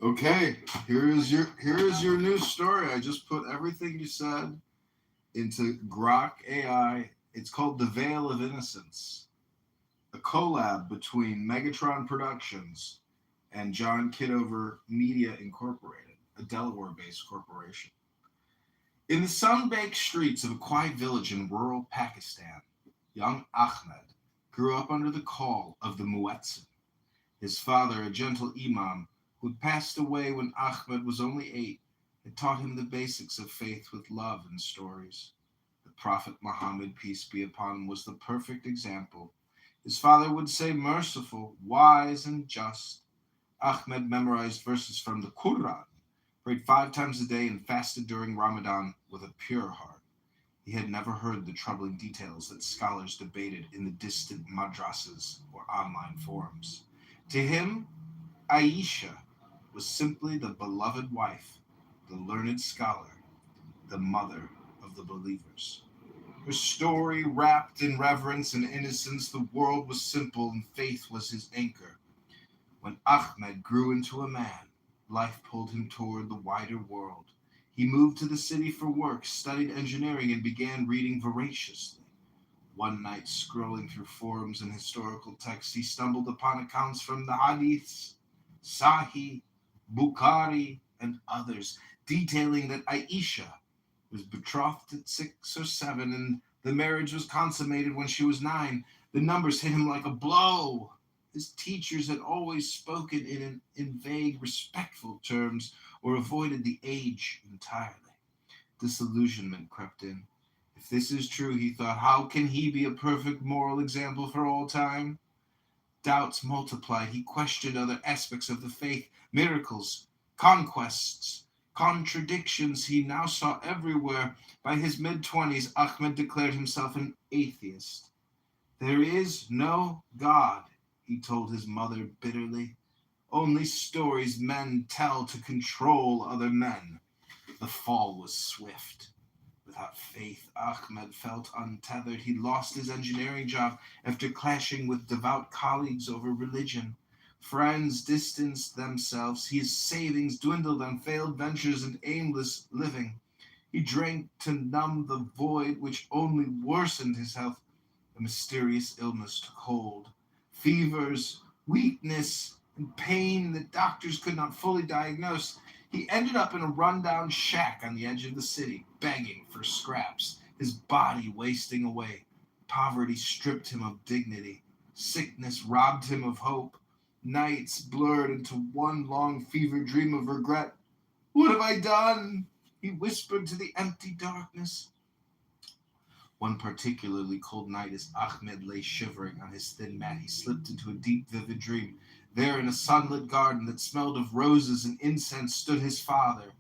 Okay, here is your new story. I just put everything you said into Grok AI, It's called The Veil of Innocence, a collab between Megatron Productions and John Kitover Media Incorporated, a Delaware-based corporation. In the sun-baked streets of a quiet village in rural Pakistan, young Ahmed grew up under the call of the Muezzin. His father, a gentle imam who had passed away when Ahmed was only 8, had taught him the basics of faith with love and stories. The Prophet Muhammad, peace be upon him, was the perfect example. His father would say merciful, wise, and just. Ahmed memorized verses from the Quran, prayed 5 times a day, and fasted during Ramadan with a pure heart. He had never heard the troubling details that scholars debated in the distant madrasas or online forums. To him, Aisha was simply the beloved wife, the learned scholar, the mother of the believers. Her story wrapped in reverence and innocence, the world was simple and faith was his anchor. When Ahmed grew into a man, life pulled him toward the wider world. He moved to the city for work, studied engineering, and began reading voraciously. One night, scrolling through forums and historical texts, he stumbled upon accounts from the Hadiths, Sahih, Bukhari, and others, detailing that Aisha was betrothed at 6 or 7, and the marriage was consummated when she was 9. The numbers hit him like a blow. His teachers had always spoken in vague, respectful terms or avoided the age entirely. Disillusionment crept in. If this is true, he thought, how can he be a perfect moral example for all time? Doubts multiplied. He questioned other aspects of the faith, miracles, conquests, contradictions he now saw everywhere. By his mid-20s, Ahmed declared himself an atheist. There is no God, he told his mother bitterly. Only stories men tell to control other men. The fall was swift. Without faith, Ahmed felt untethered. He lost his engineering job after clashing with devout colleagues over religion. Friends distanced themselves. His savings dwindled on failed ventures and aimless living. He drank to numb the void, which only worsened his health. A mysterious illness took hold. Fevers, weakness, and pain that doctors could not fully diagnose. He ended up in a rundown shack on the edge of the city, begging for scraps, his body wasting away. Poverty stripped him of dignity. Sickness robbed him of hope. Nights blurred into one long fevered dream of regret. What have I done? He whispered to the empty darkness. One particularly cold night, as Ahmed lay shivering on his thin mat, he slipped into a deep, vivid dream. There, in a sunlit garden that smelled of roses and incense, stood his father,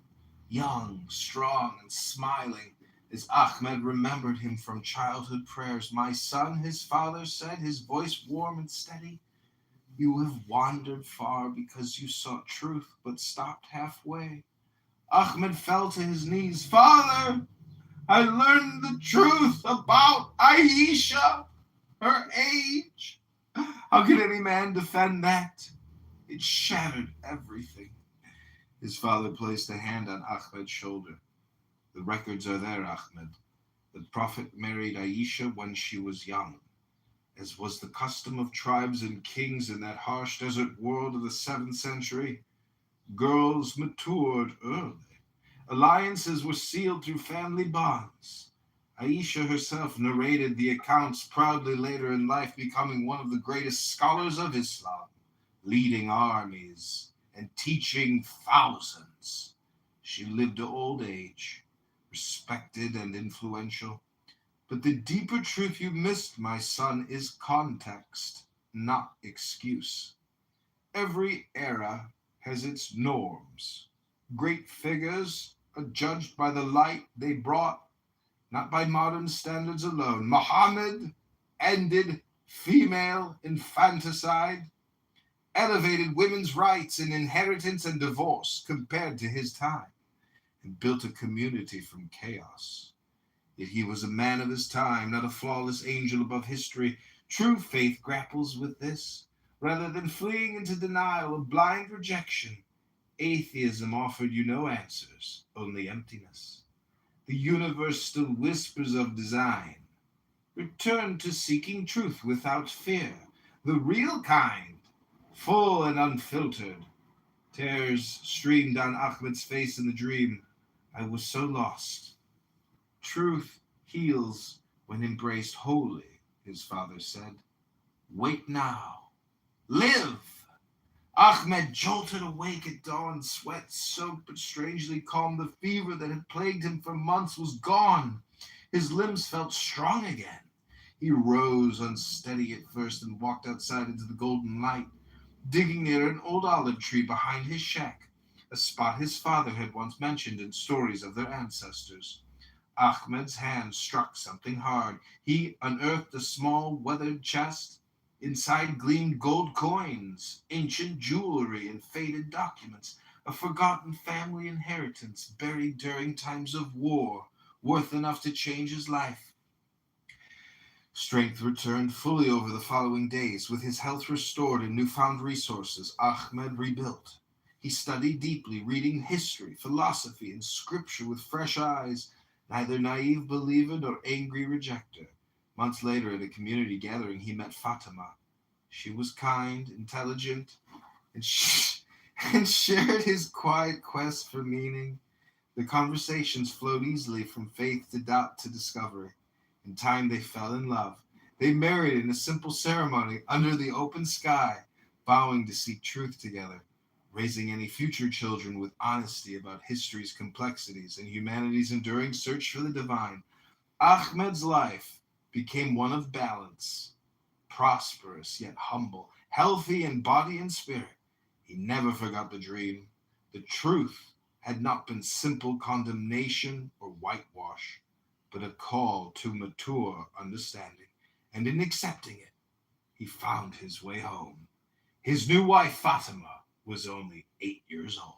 young, strong, and smiling. As Ahmed remembered him from childhood prayers, "My son," his father said, his voice warm and steady, "you have wandered far because you sought truth, but stopped halfway." Ahmed fell to his knees. "Father, I learned the truth about Aisha, her age. How could any man defend that? It shattered everything." His father placed a hand on Ahmed's shoulder. "The records are there, Ahmed. The Prophet married Aisha when she was young, as was the custom of tribes and kings in that harsh desert world of the 7th century. Girls matured early. Alliances were sealed through family bonds. Aisha herself narrated the accounts proudly later in life, becoming one of the greatest scholars of Islam, leading armies and teaching thousands. She lived to old age, respected and influential. But the deeper truth you missed, my son, is context, not excuse. Every era has its norms. Great figures are judged by the light they brought, not by modern standards alone. Muhammad ended female infanticide, elevated women's rights in inheritance and divorce compared to his time, and built a community from chaos. Yet he was a man of his time, not a flawless angel above history. True faith grapples with this. Rather than fleeing into denial or blind rejection, atheism offered you no answers, only emptiness. The universe still whispers of design, returned to seeking truth without fear, the real kind, full and unfiltered. Tears streamed down Ahmed's face in the dream. I was so lost. Truth heals when embraced wholly, his father said. Wait now. Live! Ahmed jolted awake at dawn, sweat soaked but strangely calm. The fever that had plagued him for months was gone. His limbs felt strong again. He rose, unsteady at first, and walked outside into the golden light, digging near an old olive tree behind his shack, a spot his father had once mentioned in stories of their ancestors. Ahmed's hand struck something hard. He unearthed a small, weathered chest. Inside gleamed gold coins, ancient jewelry, and faded documents, a forgotten family inheritance buried during times of war, worth enough to change his life. Strength returned fully over the following days. With his health restored and newfound resources, Ahmed rebuilt. He studied deeply, reading history, philosophy, and scripture with fresh eyes, neither naive believer nor angry rejecter. Months later, at a community gathering, he met Fatima. She was kind, intelligent, and shared his quiet quest for meaning. The conversations flowed easily from faith to doubt to discovery. In time, they fell in love. They married in a simple ceremony under the open sky, vowing to seek truth together, raising any future children with honesty about history's complexities and humanity's enduring search for the divine. Ahmed's life became one of balance, prosperous yet humble, healthy in body and spirit. He never forgot the dream. The truth had not been simple condemnation or whitewash, but a call to mature understanding. And in accepting it, he found his way home. His new wife, Fatima, was only 8 years old.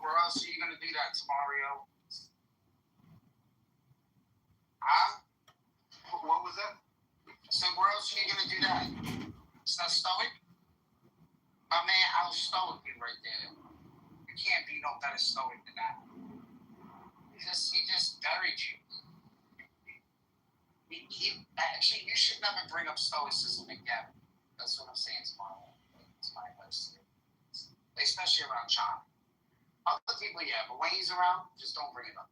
Where else are you gonna do that, Mario? Huh? What was that? I said, where else are you gonna do that? It's not stoic? My man out stoic right there. You can't be no better stoic than that. He just buried you. Actually, you should never bring up stoicism again. That's what I'm saying, Mario. It's my advice to you. Especially around John. Other people, yeah, but when he's around, just don't bring it up.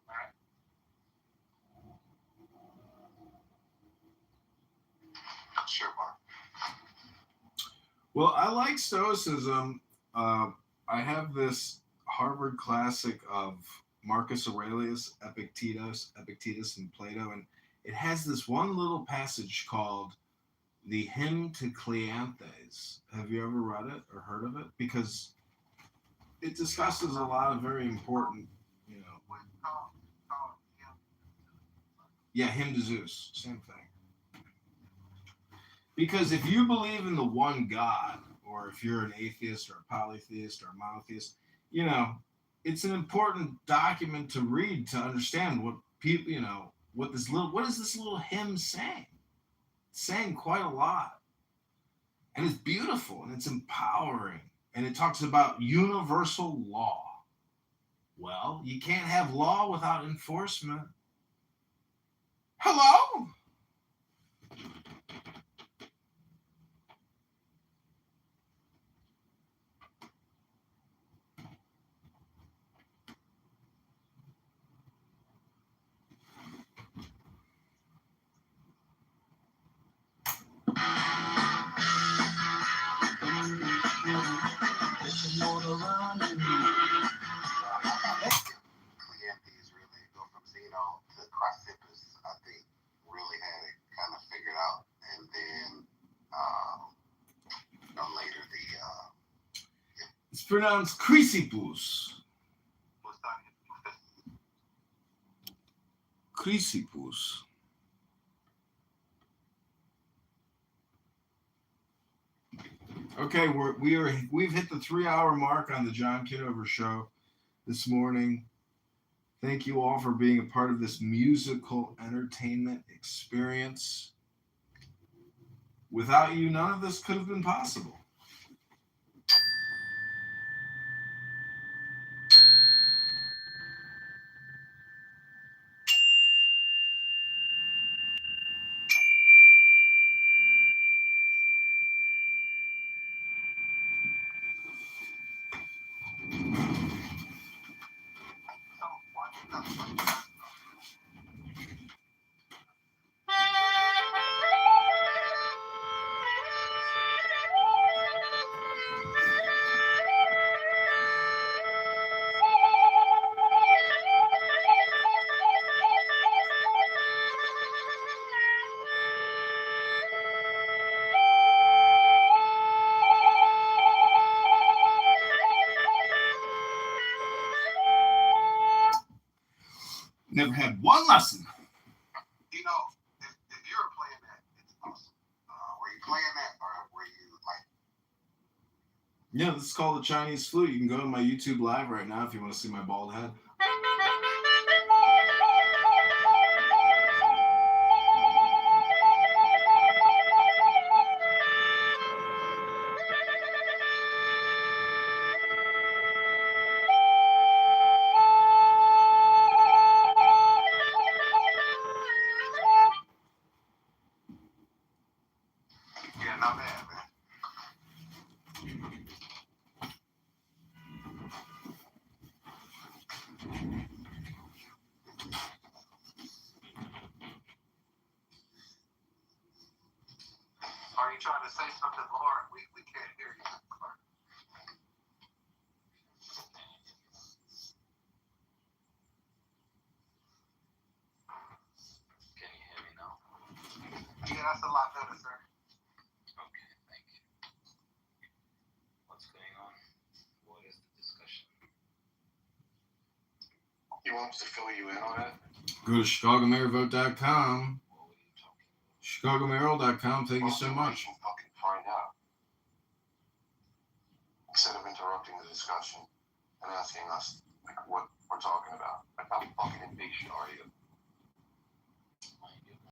All right? Sure, Mark. Well, I like Stoicism. I have this Harvard classic of Marcus Aurelius, Epictetus, and Plato, and it has this one little passage called the Hymn to Cleanthes. Have you ever read it or heard of it? Because it discusses a lot of very important, yeah, Hymn to Zeus, same thing. Because if you believe in the one God, or if you're an atheist or a polytheist or a monotheist, it's an important document to read to understand what people, what is this little hymn saying? It's saying quite a lot. And it's beautiful and it's empowering. And it talks about universal law. Well, you can't have law without enforcement. Hello? Cleanthes really go from Zeno to Chrysippus, I think, really had it kind of figured out. And then later It's pronounced Chrysippus. was done Chrysippus. Okay, we've hit the 3-hour mark on the John Kitover show this morning. Thank you all for being a part of this musical entertainment experience. Without you, none of this could have been possible. Never had one lesson. You know, if you're playing that, it's awesome. Were you playing that, or were you like? Yeah, this is called the Chinese flute. You can go to my YouTube live right now if you want to see my bald head. Yeah, not bad, man. Are you trying to say something, Lord? We can't hear you. Can you hear me now? Yeah, that's a lot better, sir. Okay, thank you. What's going on? What is the discussion? You want us to fill you in on it? Go to ChicagoMayorVote.com. What were you talking about? ChicagoMayor.com. Thank you so much. You can fucking find out. Instead of interrupting the discussion and asking us like what we're talking about. Like how fucking impatient are you?